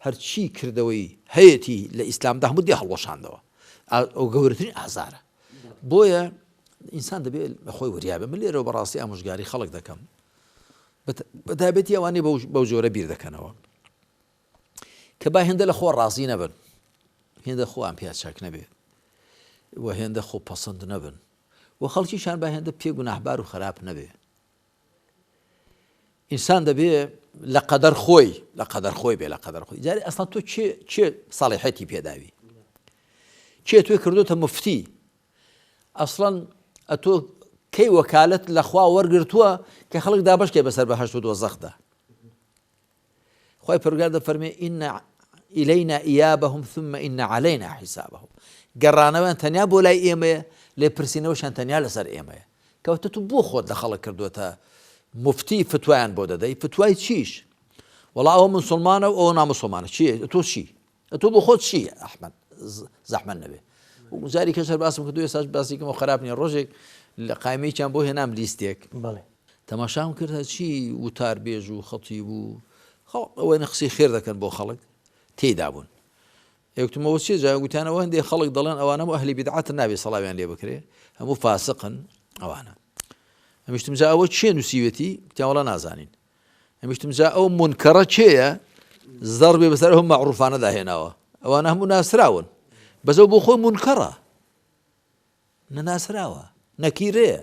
هەرچی کردەوەی هەیەی لە ئیسلامدا هەموو دی هەڵوەشاندەوە ئەو گەورەترین ئازارە بۆیە ئینسان دەبێت بە خۆی وریابێ من لێرەوە بەڕاستی ئامۆژگاری خەڵک دەکەم بەتایبەتی ئەوانەی بەو جۆرە بیر دەکەنەوە کە با هێندە لە خۆ ڕازی نەبن هێندە خۆیان پێ چاک نەبێت و هێندە خۆ پەسەند نەبن و خەڵکیشان با هێندە پێ گوناحبار و خراپ نەبێ ئینسان دەبێ لە قەدەر خۆی بێ لە قەدەر خۆی جارێ ئەسڵان تۆ چێ ساڵحەتی پێداوی چێ توێ کردوتە مفتی ئەسڵەن ئەتۆ کەی وەکالەت لە خوا وەرگرتووە کە خەڵک دابەشکێ بەسەر بەهەشت و دۆزەخدا خۆی پەروەردگار دەفەرمێ ئین ئیلەینا ئیابەهم ثم ئین عەلەینا حیسابەهم گەڕانەوەیان تەنیا بۆ لای ئێمەیە لێپرسینەوەشان تەنیا لەسەر ئێمەیە کەواتە تو بۆ خۆت لە خەڵک کردووەتە مفتی فتوایان بۆ دەدەی فتوای چیش وەڵا ئەوە موسڵمانە و ئەوە ناموسڵمانە چییە تۆ چی ئەتۆ بۆ خۆت چی ئەحمەد زەحمەت نەبێ وزاری کەسەر باسم کردو ێساش باسیکەم و خراپ نییە ڕۆژێک لە قایمەیەکیان بۆ هێنام لیستێک تەماشام کردە چی وتار بێژ و خەڵکی بوو ئەوەی نەخسی خێر دەکەن بۆ خەڵک تێیدا بوون یەکتمەوە چی جا گوتیانەوە هەندێک خەڵک دەڵێن ئەوانە ئەهلی بیدعەتن نابێ سەڵاویان لێ بکرێ هەموو فاسقن ئەوانە ئەمیشتم جا ئەوە چێ نووسیوێتی کتیانوەڵا نازانین ئەمیشتم جا ئەو منکەڕە چێیە زەڕ بێ بەسەر ئەو مەعروفانە داهێناوە ئەوانە هەموو ناسراون بەزەو بۆ خۆی منکەڕە نەناسراوە نەکیرەیە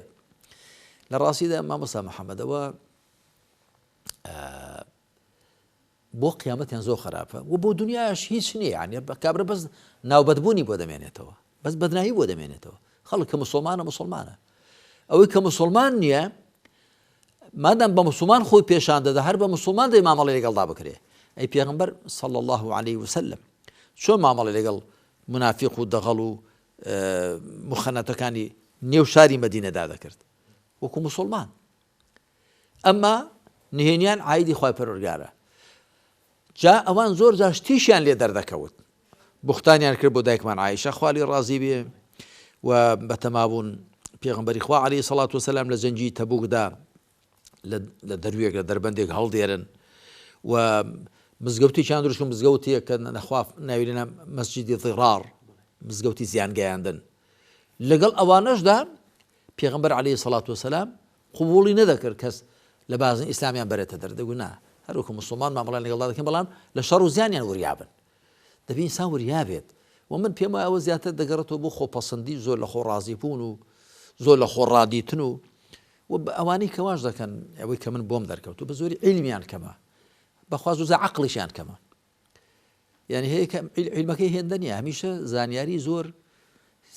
لە ڕاستیدا مامۆستا محەممەدەوە بۆ قیامەتیان زۆر خراپە و بۆ دنیاش هیچ نییە عنی کابرا بەس ناوبەدبوونی بۆ دەمێنێتەوە بەس بەدنایی بۆ دەمێنێتەوە خەڵک کە مسلمانە ئەوەی کە مسلمان نییە مادام بە مسلمان خۆی پێشان دەدا هەر بە مسلمان دەی مامەڵی لەگەڵدا بکرێ ئەی پێغەمبەر صلی الله عليه وسلم چۆن مامەڵی لەگەڵ منافق و دەغەڵ و مخەنەتەکانی نێو شاری مەدینەدا دەکرد وەکو مسلمان ئەمما نهێنیان عایدی خوای پەروەردگارە جا ئەوان زۆر جا شتیشیان لێ دەردەکەوت بوختانیان کرد بۆ دایکمان عایشە خوالی ڕازی بێ و بەتەمابوون پێغەمبەری خوا عەلەیهی سەڵات وسەلام لە جەنگی تەبوکدا لە دەروێک لە دەربەندێک هەڵدێرن و مزگەوتیان دروستکە مزگەوتیە کە نەخوا ناویرێنە مەسجیدی ضیرار مزگەوتی زیانگەیاندن لەگەڵ ئەوانەشدا پێغەمبەر عەلەیهی سەڵات وسەلام قبوڵی نەدەکرد کەس لە بازن ئیسلامیان بەرێتە دەردەگو نا هەروەکو مسلمان مامەڵیان لەگەڵدا دەکەن بەڵام لە شەڕ و زیانیان وریابن دەبێ ئینسان وریابێت و من پێم وایە ئەوە زیاتر دەگەڕێتەوە بۆ خۆپەسەندی زۆر لە خۆ ڕازیبوون و زۆر لە خۆ ڕادیتن و ئەوانەی کەواش دەکەن ئەوەی کە من بۆم دەرکەوت و بە زۆری عیلمیان کەمە بەخوا زوزە عەقڵیشیان کەمە یعنی هەیە کە عیلمەکەی هێندە نییە هەمیشە زانیاری زۆر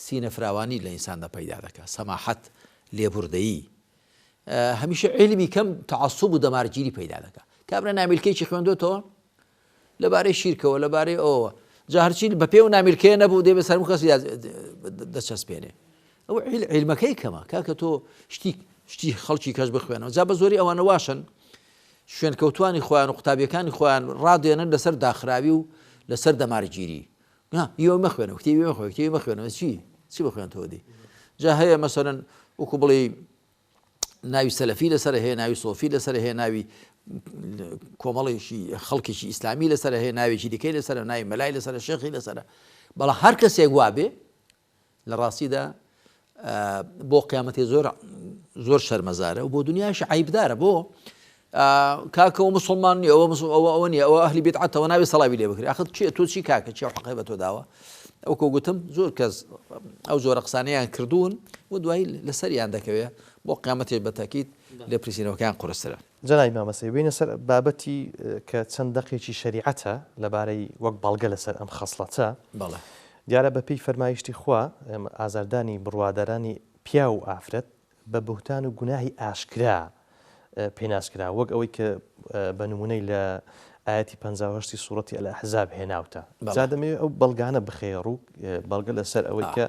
سینە فراوانی لە ئینساندا پەیدا دەکات سەماحەت لێبوردەیی هەمیشە عیلمی کەم تەعەسسوب و دەمارگیری پەیدا دەکات کابرا نامیلکەیەکی خوێندوێتەوە لەبارەی شیرکەوە لەبارەی ئەوە جا هەرچی بە پێ و نامیلکەیە نەبوو دێ بەسەر هەموو کەسی دەچەسپێنێ ئەو عیلمەکەی کەمە کاکە تۆ شتی خەڵکی کەس بخوێنەوە جا بە زۆری ئەوانە واشن شوێن کەوتوانی خۆیان و قوتابیەکانی خۆیان ڕادێنن لەسەر داخراوی و لەسەر دەمارگیری ئێوە مەخوێنەوە کتێبی مەخوێنەوە چی بخوێنەوە دی جا هەیە مەسەرەن وەکو بڵێ ناوی سەلەفی لەسەر هەیە ناوی سۆفی لەسەر هەیە ناوی کۆمەڵێکی خەڵکێکی ئیسلامی لەسەر هەیە ناوێکی دیکەی لەسەر ناوی مەلای لەسەر شێخی لەسەر بەڵام هەر کەسێک وابێ لە ڕاستیدا بۆ قیامەتی زۆر شەرمەزارە و بۆ دنیاش عیبدارە بۆ کاکەەوە مسلمان نیە ئەوە نیە ئەوە ئەهلی بیدعەتەوە ناوێت سەڵاوی لێ بکرێ ئەخ تۆ چی کاکە چی حەقی بە تۆ داوە ئەو کە گوتم زۆر کەس ئەو زۆرە قسانەیان کردوون و دوایی لەسەریان دەکەوێت بۆ قیامەتێک بەتاکید لێ پرسیینەوەکان قورسرە جەنابی مامەسەی بینە سەر بابەتی کە چەند دەقێکی شەریعەتە لەبارەی وەک بەڵگە لەسەر ئەم خەسڵەتە بەڵێ دیارە بەپێی فەرمایشتی خوا ئازاردانی بڕوادارانی پیا و ئافرەت بە بوهتان و گوناهی ئاشکرا پێناسکرا وەک ئەوەی کە بە نمونەی لە ئاەتی 58 سوورەتی ئەلئەحزاب هێناوتە جا دەمەوێت ئەو بەڵگانە بخێڕ و بەڵگە لەسەر ئەوەی کە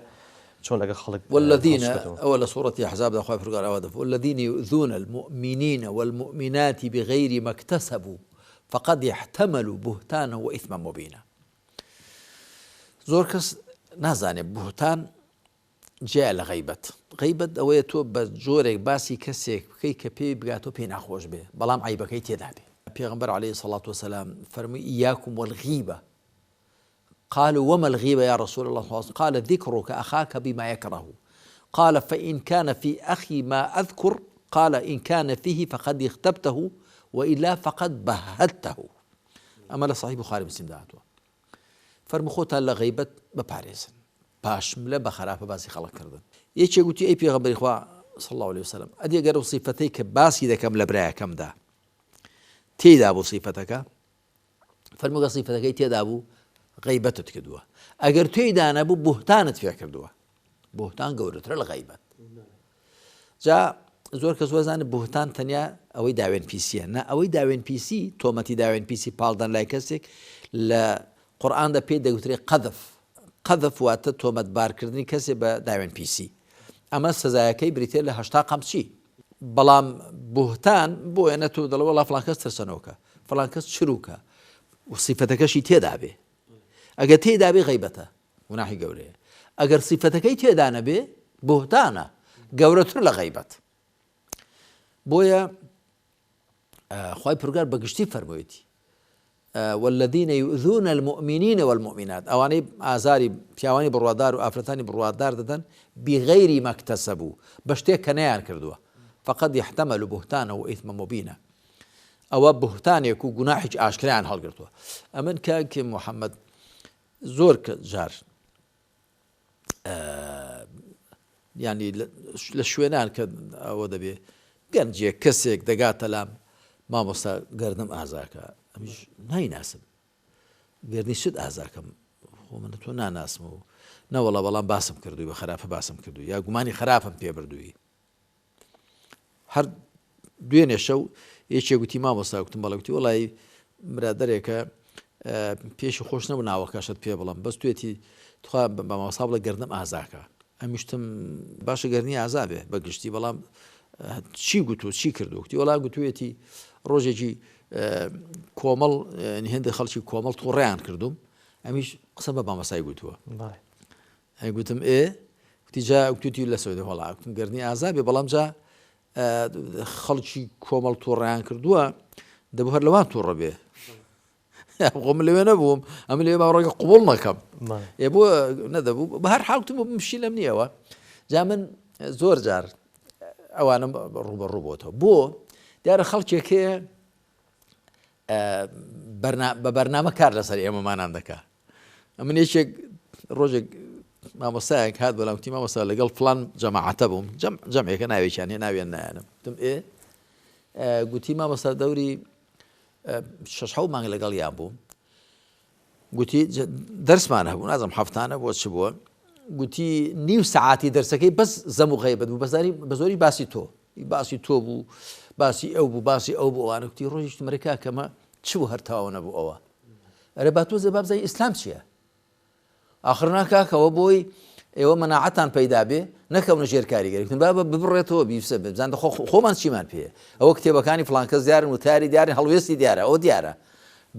چۆن لەگە خەڵک والذين أول سورة أحزاب أخوي فرقان أوادف والذين يؤذون المؤمنين والمؤمنات بغير ما اكتسبوا فقد احتملوا بهتانا وإثما مبينا. زۆر کەس نازانێ بوهتان جێ لە غەیبەت ئەوەیە تۆ بە جۆرێک باسی کەسێک بکەی کە پێی بگاتۆ پێی ناخۆش بێ بەڵام عیبەکەی تێدا بێ. پێغەمبەر عەلەیهی سەڵات وسەلام فەرمووی ئیاکم والغیبە قالوا وما الغيبة يا رسول الله قال ذكرك أخاك بما يكره قال فإن كان في أخي ما أذكر قال إن كان فيه فقد اغتبته وإلا فقد بهته. أما لصحيح بخاري مسلم دعته فەرموو خۆتان لە غەیبەت بپارێزن پاشم لە بە خراپە باسی خەڵک کردن. یەکێک گوتی ئەی پێغەمبەری خوا صلی الله علیه وسلم ئەدی ئەگەر سیفەتەی کە باسی دەکەم لە برایەکەمدا تێیدا بوو سیفەتەکە فەرمووی سیفەتەکەی تێدا بوو غەیبەتت کردووە ئەگەر تێیدا نەبوو بوهتانت فێ کردووە. بوهتان گەورەترە لە غەیبەت. جا زۆر کەس وەزانێت بوهتان تەنیا ئەوەی داوێن پیسیە نه ئەوەی داوێن پیسی تۆمەتی داوێن پیسی پاڵدان لای کەسێک لە قورئاندا پێی دەگوترێت قەذف واتە تۆمەتبارکردنی کەسێ بە داوێن پیسی ئەمە سزایەکەی بریتێ لە 80 قەمچی. بەڵام بوهتان بۆیە نەتوو دەڵێ وەڵا فڵان کەس ترسەنەوەکە فڵان کەس چروکە و سیفەتەکەشی تێدا بێ ئەگەر تێدا بێ غەیبەتە گوناحی گەورەیە ئەگەر سیفەتەکەی تێدا نەبێ بوهتانە گەورەتر لە غەیبەت. بۆیە خوای پروردگار بەگشتی فەرموویەتی والذين يؤذون المؤمنين والمؤمنات ئەوانەی ئازاری پیاوانی بڕوادار و ئافرەتانی بڕوادار دەدەن بغەیری ما اکتسبوا بە شتێک کە نەیان کردووە فقد يحتملوا بهتانا وإثما مبينا ئەوە بوهتانێک و گوناحێکی ئاشکرایان هەڵگرتووە. ئەمن کاکێ محەممەد زۆر جار ینی لە شوێنان کە ئەوە دەبێ گەنجێک کەسێک دەگاتە لام مامۆستا گەردم ئازاکە ئەمیش نایناسم گەرنی سوت ئازاکەم خۆ منە تۆ ناناسمە و نەوەڵە بەڵام باسم کردووی بە خراپە باسم کردووی یا گومانی خراپم پێ بردووی. هەر دوێنێ شەو یەکێک گوتی مامۆستا گوتم بەڵێ گوتی وەڵی برادەرێکە پێشی خۆش نەبوو ناوەکەشت پێ بڵم بەس توێتی تخوا بە مامۆستا بڵێ گەردم ئازاکە ئەمیشتم باشە گەرنی ئازابێ بەگشتی بەڵام چی گوتو چی کردو گوتی وەڵا گوتوێتی ڕۆژێکی کۆمەڵ هێندە خەڵکی کۆمەڵ تووڕیان کردوم ئەمیش قسە بە مامۆستای گوتووە گوتم گوتی جا گوتی لە سەودە وەڵا گوتم گەرنی ئازابێ بەڵام جا خەڵکی کۆمەڵ تووڕیان کردووە دەبوو هەر لەوان تووڕە بێ خۆم لەوێ نەبووم ئەم لێ باڕێگە قوبوڵ نەکەم بۆ نەدەبوو بە هەر حاڵتم مشی لەم نییەوە. جا من زۆر جار ئەوانم ڕوبەڕوو بۆتەوە بۆ دیارە خەڵکێکەیە بە بەرنامە کار لەسەر ئێمەمانان دەکا. من یەکێک ڕۆژێک مامۆستایەک هات بەڵام وتی مامۆستا لەگەڵ فڵان جەماعەتە بووم جەمعێکە ناوێکیان هێ ناوێن نایانم وتم گوتی مامۆستا دەوری 6 مانگ لەگەڵ یان بووم گوتی دەرسمان هەبوو نازم هەفتانە بۆ چ بووە گوتی نیو سەعاتی دەرسەکەی بەس زەم و غەیبەت بوو بەزاری بە زۆری باسی تۆ بوو باسی ئەو بوو باسی ئەو بوو ئەوانە گوتی ڕۆژی مەرەکا کەمە چ بوو هەر تەواو نەبوو ئەوە ئەرە با تۆ زەبا بزای ئیسلام چییە ئاخر ناکاکەوە بۆی ئێوە مەناعەتان پەیدا بێ نەکەونە ژێر کاریگەریتن با ببڕێتەوە بیفسە بزان خۆمان چیمان پێ ئەوە کتێبەکانی فڵان کەس دیارن و تاری دیارن هەڵوێستی دیارە ئەوە دیارە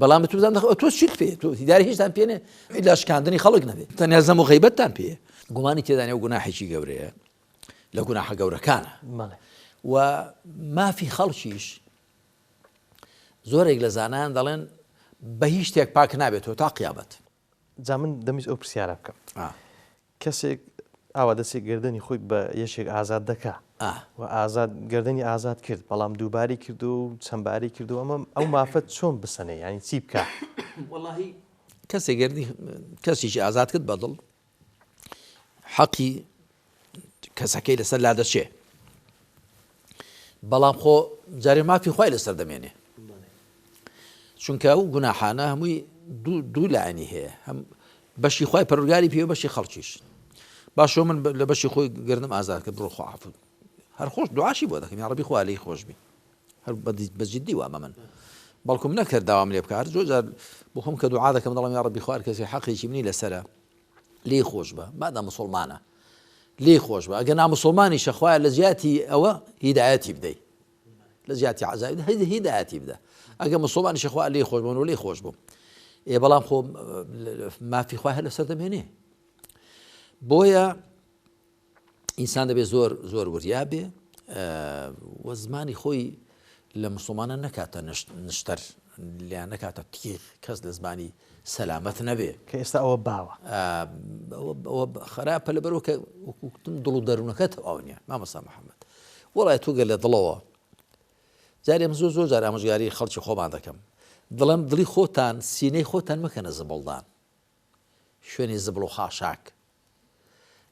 بەڵام تو بزان تۆ چیت پێ تۆ دیاری هیچتان پێنێ ئیلا شکاندنی خەڵک نەبێت تەنیا زەم و غەیبەتتان پێ گومانی تێدانێ و گوناحێکی گەورەیە لە گوناحە گەورەکانە و مافی خەڵکیش زۆرێک لە زانایان دەڵێن بە هیچ شتێک پاک نابێتەوە تا قیامەت. جا من دەمویست ئەو پرسیارە بکەم کەسێک ئاوا دەسێک گردنی خۆی بە یەشێک ئازاد دەکا و گردنی ئازاد کرد بەڵام دووباری کرد و چەندباری کرد و ئەمە ئەو مافەت چۆن بسەنێ ینی چی بکە؟ وەڵاهی کەسێک گردنی کەسیشی ئازاد کرد بەدڵ حەقی کەسەکەی لەسەر لا دەچێ بەڵام خۆ جارێ مافی خوای لەسەر دەمێنێ چونکە ئەو گوناحانە هەمووی دوو لایەنی هەیە هەم بەشی خوای پەروەردگاری پێوە بەشی خەڵکیش باشەوە من لە بەشی خۆی گردم ئازاد کرد بڕۆ خوا عەفو هەر خۆش دوعاشی بۆ دەکەم یا ڕەبی خوا لێی خۆش بی هەر بەجددی وامە من بەڵکوم نەکرد داوام لێ بکە هەر زۆر جار بۆ خۆم کە دوعا دەکەم دەڵێم یا ڕەبی خوا هەر کەسێ حەقێکی منی لەسەرە لێی خۆش بە مادام موسڵمانە لێ خۆش بە ئەگە نامسڵمانی شەخوایە لە زیاتی ئەوە هیدایەتی بدەیت لە زیاتی عەزابی هیدایەتی بدە ئەگە مسڵمانی شەخوا لێ خۆش بوون و لێ خۆش بوو بەڵام خۆ مافی خوا هە لەسەر دەمێنێ بۆیە ئینسان دەبێت زۆر وریا بێ وە زمانی خۆی لە مسڵمانە نەکاتە نشتەر لیان نەکاتە تیغ کەس لە زمانی سەلامەت نەبێ کە ئێستا ئەوە باوە ئەوە خراپە لەبەرەوە کە وەکوتم دڵ و دەروونەکەت ئەو نیە مامەستا محەممەد وەڵای تۆ گەر لە دڵەوە جارێم زۆر جار ئامۆژگاری خەڵکی خۆمان دەکەم دڵم دڵی خۆتان سینەی خۆتان مەکەنە زبڵدان شوێنی زبڵ و خاشاک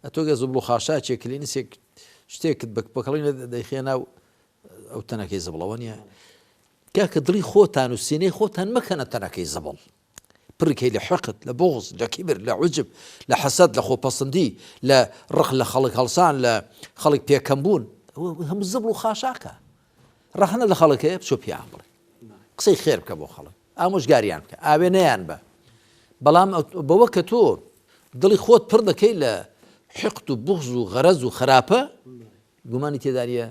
ئەتۆ گە زبڵ و خاشاکێک کلینیسێک شتێکت بەکەڵینە دەیخێنا ئەو تەنەکەی زبڵەوە نیە کاکە دڵی خۆتان و سینەی خۆتان مەکەنە تەنەکەی زبڵ پڕکەی لە حقت لە بغز لە کیبر لە عجب لە حەسەد لە خۆپەسەندی لە ڕق لە خەڵک هەڵسان لە خەڵک پێکەمبوون هەموو زبڵ و خاشاکە ڕەخنە لە خەڵکەیە بچۆ پیان بڵێ قسەی خێر بکە بۆ خەڵک ئامۆژگاریان بکە ئاوێ نەیان بە بەڵام بەوە کە تۆ دڵی خۆت پڕ دەکەی لە حقد و بغز و غەرەز و خراپە گومانی تێداریە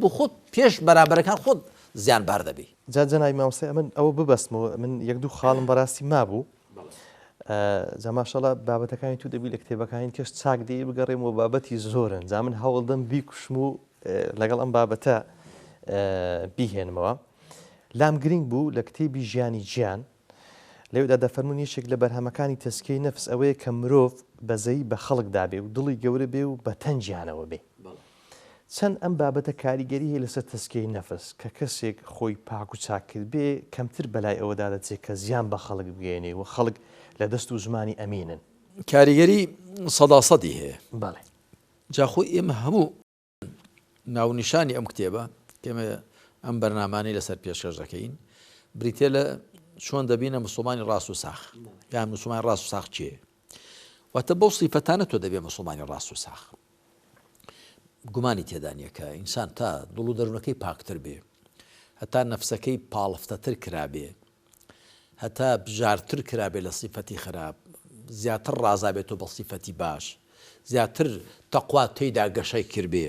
بۆ خۆت پێش بەرامبەرەکان خۆت زیانبار دەبی جاجەنای مامۆستای من ئەوە ببەستمەوە من یەک دوو خاڵم بەڕاستی مابوو جاماشەڵە بابەتەکانی تو دەبی لە کتێبەکانی کەس چاک دێ بگەڕێمەوە بابەتی زۆرن جا من هەوڵدەم بیکوشم و لەگەڵ ئەم بابەتە بیهێنمەوە لام گرنگ بوو لە کتێبی ژیانی گیان لەوێدا دەفەرمون یەکێک لە بەرهەمەکانی تەسکیەی نەفس ئەوەیە کە مرۆڤ بەزەی بە خەڵکدا بێ و دڵی گەورە بێ و بە تەنجیانەوە بێ چەند ئەم بابەتە کاریگەری هەیە لەسەر تەسکیەی نەفس کە کەسێک خۆی پاک و چاک کرد بێ کەمتر بەلای ئەوەدا دەچێت کە زیان بە خەڵک بگەێنێ و خەڵک لە دەست و زمانی ئەمینن کاریگەری سەداسەدی هەیە بەڵێ جاخۆی ئێمە هەموو ناونیشانی ئەم کتێبە کەمە ئەم بەرنامانەی لەسەر پێشکەش دەکەین بریتێ لە چۆن دەبینە مسڵمانی ڕاست و ساخ یان مسڵمانی ڕاست و ساخ چییە واتە بەو سیفەتانە تۆ دەبێ مسڵمانی ڕاست و ساخ گومانی تێدانیە کە ئینسان تا دڵ و دەروونەکەی پاکتر بێ هەتا نەفسەکەی پاڵفتەتر کرابێ هەتا بژارتر کرابێ لە سیفەتی خراپ زیاتر ڕازابێتەوە بە سیفەتی باش زیاتر تەقوا تێیدا گەشەی کردبێ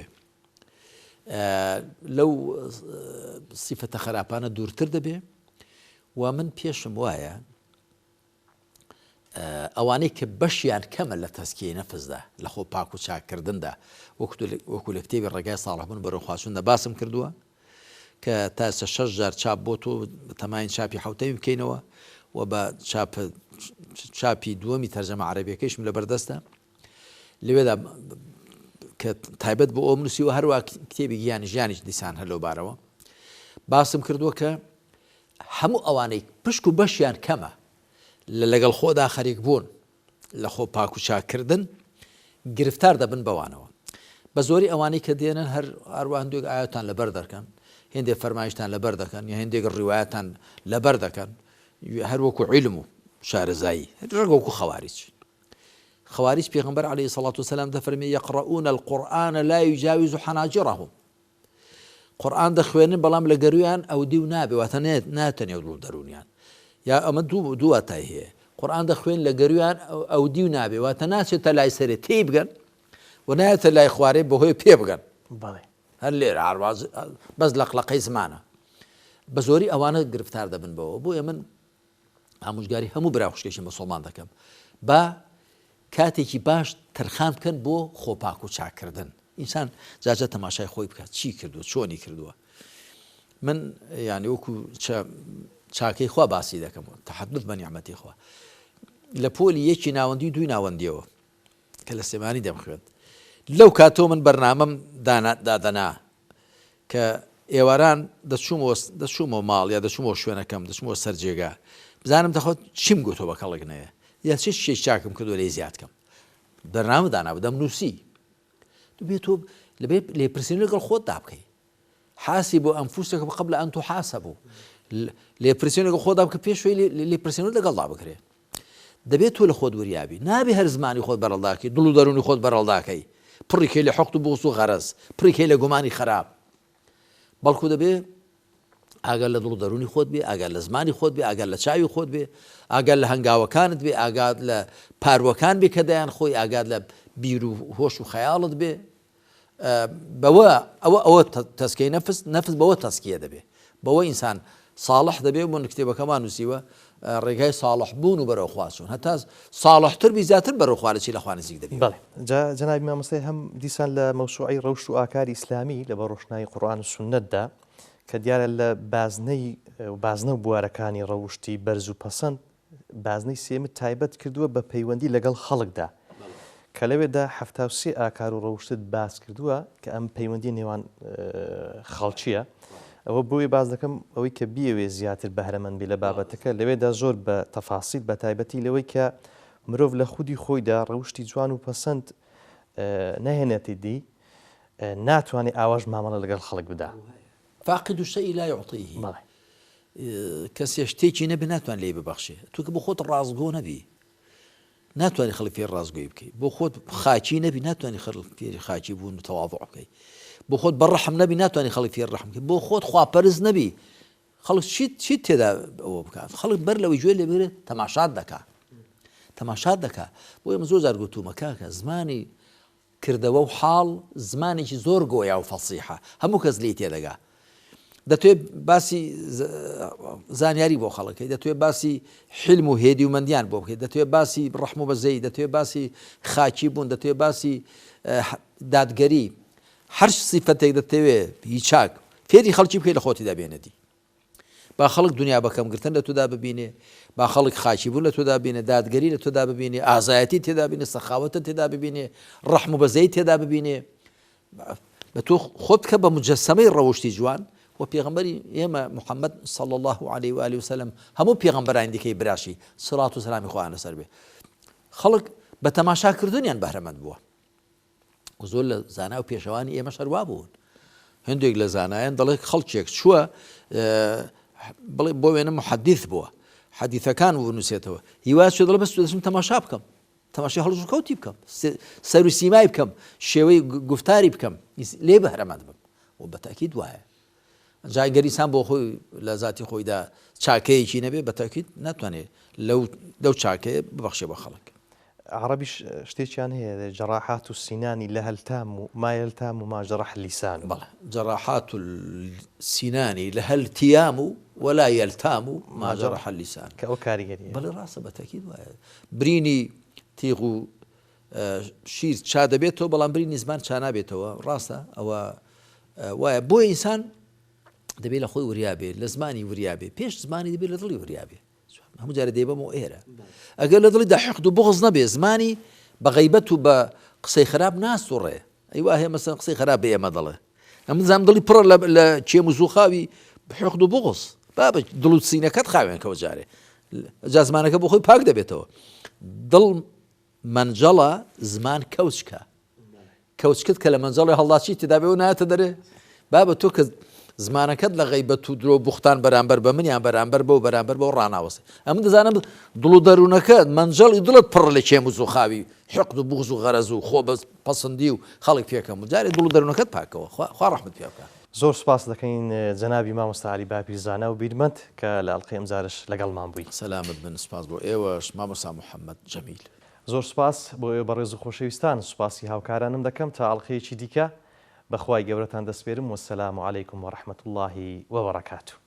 لەو سیفەتە خراپانە دوورتر دەبێ و من پێشم وایە ئەوانەی کە بەشیان کەمە لە تەسکیەی نەفسدا لە خۆ پاک و چاکردندا وەکو لە کتێبی ڕێگای ساڵحبوون بەرەو خواچووندا باسم کردووە کە تا 6,000 چاپ بۆ تۆ تەماین چاپی حوتەوی بکەینەوە و بە چاپی دووەمی تەرجەمە عەرەبیەکەیشم لە بەردەستە لەوێدا کە تایبەت بۆ ئەو نووسیوە هەروە کتێبی گیانی ژیانیش دیسان هەر لەو بارەوە باسم کردووە کە هەموو ئەوانەی پشک و بەشیان کەمە لەگەڵ خۆدا خەریک بوون لە خۆ پاک و چاکردن گرفتار دەبن بەوانەوە بە زۆری ئەوانەی کە دێنن هەروە هەندێک ئاەتان لەبەر دەکەن هێندێک فەرمایشتان لەبەر دەکەن یا هێندێک ڕیوایەتان لەبەر دەکەن هەروەکو عیلم و شارەزایی ڕگەوەکو خوارج پێغەمبەر عەلەیهی سەڵات وسەلام دەفەرمێ یەقرؤون القورئان لا یجاوز حەناجرهم قورئان دەخوێنن بەڵام لە گەرویان ئەودی و نابێ واتە ناتەنێ دڵ دەرونیان یا ئەمە دوو واتای هەیە قورئان دەخوێن لە گەرویان ئەودی و نابێ واتە ناچێتە لای سەرێ تێی بگەن و نایەتە لای خوارێ بەهۆی پێ بگەن هەر لێرە بەس لەقلەقەی زمانە بە زۆری ئەوانە گرفتار دەبن بەوە بۆیە من ئامۆژگاری هەموو براوخشکێکی مسڵمان دەکەم با کاتێکی باش تەرخان بکەن بۆ خۆپاک و چاکردن ئینسان جاجە تەماشای خۆی بکات چی کردووە چۆنی کردووە من یعنی وەکو چاکەی خوا باسی دەکەمەوە تەحەدث بە نیعمەتی خوا لە پۆلی یەکی ناوەندی دوی ناوەندیەوە کە لە سێمانی دەمخوێت لەو کاتۆ من بەرنامەم دادەنا کە ئێواران دەچوومەوە ماڵ یا دەچوومەوە شوێنەکەم دەچوومەوە سەر جێگا بزانم دەخۆت چیم گوتۆ بە کەڵک نەیە یا چ شێش چاکم کردو لێ زیادکەم بەرنامە دانا دەم نووسی دوبێت تۆ لەبێ لێپرسینی لەگەڵ خۆت دا بکەی حاسبوا أنفسكم قبل أن تحاسبوا لێپرسینی لەگەڵ خۆدا بکە پێشوەی لێپرسینی لەگەڵدا بکرێ دەبێت تۆ لە خۆت وریابی نابێ هەر زمانی خۆت بەرەڵداکەی دڵ و دەرونی خۆت بەرەڵداکەی پڕیکەی لە حەقد و بغض و غەرەز پڕیکەی لە گومانی خراپ بەڵکو دەبێ ئاگەر لە دڵ دەرونی خۆت بێ، ئاگەر لە زمانی خۆت بێ، ئاگەر لە چاوی خۆت بێ، ئاگەر لە هەنگاوەکانت بێ، ئاگات لە پاروەکان بێ کە دەیان خۆی، ئاگات لە بیر و هۆش و خەیاڵت بێ، بەوە ئەوە تەسکیەی نەفس بەوە تەسکیە دەبێ، بەوە ئینسان ساڵح دەبێ. بۆ کتێبەکەمان نووسیوە ڕێگای ساڵح بوون و بەرەو خواچوون، هەتا ساڵحتر بی زیاتر بەرەو خوا لەچی لە خوا نزیک دەبێت. بەڵێ جەنابی مامۆستای هەم دیسان لە مەوسوعەی ڕەوشت و ئاکاری ئیسلامی لە بە ڕۆشنایی قورئان و سوننەتدا کە دیارە لە بازنە و بوارەکانی ڕەوشتی بەرز و پەسەند بازنەی سێمت تایبەت کردووە بە پەیوەندی لەگەڵ خەڵکدا کە لەوێدا 73 ئاکار و ڕەوشتت باس کردووە کە ئەم پەیوەندی نێوان خەڵکیە. ئەوە بۆی باز دەکەم ئەوەی کە بیەوێ زیاتر بەهرەمەند بێ لە بابەتەکە لەوێدا زۆر بە تەفاسیل بە تایبەتی لەوەی کە مرۆڤ لە خودی خۆیدا ڕەوشتی جوان و پەسەند نەهێنێتی دی ناتوانێت ئاواژ مامەڵە لەگەڵ خەڵک بدا. فاقد الشيء لا يعطيه. کەسێ شتێکی نەبێ ناتوان لێ ببەخشێ، تو کە بۆ خۆت ڕازگۆ نەبی ناتوانانی خەڵک فێر ڕازگۆی بکەیت، بۆ خۆت خاچی نەبی ناتوانانی خەڵک فێری خاچی بوون و تەواضع بکەیت، بۆ خۆت بەڕەحم نەبی ناتوانانی خەڵک فێر ڕەحم بکەیت، بۆ خۆت خواپەرست نەبی خەڵک چیت تێدا ئەوە بکات، خەڵک بەر لەوەی گوێ لێ بگرێت تەماشات دەکا. بۆ ئێمە زۆر جار گوتومە کاکە زمانی کردەوە و حاڵ زمانێکی زۆر گۆیا و فەسیحە، هەموو کەس لێی تێدەگا. دەتوێت باسی زانیاری بۆ خەڵەکەی، دەتوێت باسی حلم و هێدی و مندیان بۆ بکەیت، دەتوێت باسی ڕەحم و بەزەی، دەتوێت باسی خاکی بوون، دەتوێت باسی دادگەری، هەر سیفەتێک دەتەوێت هیچ چاک فێری خەڵکی بکەیت لە خۆتی دابێنێتی. با خەڵک دنیا بەکەم گرتن لە تۆدا ببینێ، با خەڵک خاکی بوون لە تۆدا ببینێ، دادگەری لە تۆدا ببینێ، ئازایەتی تێدا ببینێ، سەخاوەتت تێدا ببینێ، ڕەحم و بەزەی تێدا ببینێ، بە تۆ خۆت کە بە مجەسەمەی ڕەوشتی جوان. و پێغەمبەری ئێمە محەممەد صلی الله عليه و آله وسلم هەموو پێغەمبەرانی دیکەی براشی سڵات و سەلامی خۆیان لەسەر بێ، خەڵک بە تەماشاکردنیان بەهرەمەند بووە. زۆر لە زانا و پێشەوانی ئێمە شەروا بوون، هەندێک لە زانایان دەڵێ خەڵکێک چووە بڵێ بۆ وێنە محەدیث بووە، حەدیثەکان بنووسێتەوە، هیواز دەڵێ بەس دەچم تەماشا بکەم، تەماشای هەڵش و کەوتی بکەم، سەر و سیمای بکەم، شێوەی گفتاری بکەم، لێ بەهرەمەند بم. و بەتاکید وایە جایگەریسان بۆ خۆی لە ذاتی خۆیدا چاکەیەکی نەبێ بەتاکید ناتوانێت لەو چاکەیە ببەخشێ بە خەڵک. عربیش شتێکیان هەیە جەراحات و سینانی لە هەلتام و ما یەلتام و ما جەرح اللسان. بەڵێ جەراحات السینانی لە هەلتیام و ولا یەلتام و ما جەرح اللسان کە ئەو کاریگەریە. بەڵێ ڕاستە بەتاکید وایە برینی تیغ و شیر چا دەبێتەوە بەڵام برینی زمان چا نابێتەوە، ڕاستە ئەوە وایە. بۆ ئینسان دەبێت لە خۆی وریابێ، لە زمانی وریابێ، پێش زمانی دەبێت لە دڵی وریابێ. هەموو جارە دەیبەمەوە ئێرە ئەگەر لە دڵیدا حقد و بغض نەبێ، زمانی بە غەیبەت و بە قسەی خراپ ناسوڕێ. ئەیوا هەیە مەسەڵەن قسەی خراپ بە ئێمە دەڵێ، ئەمە زانام دڵی پڕە لە چێم و زووخاوی حقد و بغض، با دڵ و سینەکەت خاوێن کەوە جارێ جا زمانەکە بۆ خۆی پاک دەبێتەوە. دڵ منجەڵە، زمان کەوچکە، کەوچکت کە لە منجەڵی هەڵداچی تێدا بێ و نایەتە دەرێ، با بە تۆ کە زمانەکەت لە غەیبەت و درۆ بوختان بەرامبەر بە منیان بەرامبەر بەو بەرامبەر بەو ڕاناوەسێ. ئەمە دەزانم دڵ و دەروونەکەت منجەڵی دڵت پڕ لە چێم و زووخاوی حقد و بغض و غەرەز و خۆ بە پەسەندی و خەڵک پێکەم و جارێ دڵ و دەروونەکەت پاکەوە. خوا ڕەحمەت پێ بکات. زۆر سپاس دەکەین جەنابی مامۆستا عەلی باپیرزانە و بیرمەت کە لە ئەڵقەی ئەمجارش لەگەڵمان بووی. سەلامت بن. سپاس بۆ ئێوەش مامۆستا محەممەد جەمیل. زۆر سپاس بۆ ئێوە بەڕێز و خۆشەویستان، سوپاسی هاوکارانم دەکەم تا ئەڵقەیەکی دیکە بەخوای گەورەتان دەسپێرم. وەسەلام عەلەیکم وەڕەحمەتوڵڵاهی وەبەڕەکاتوه.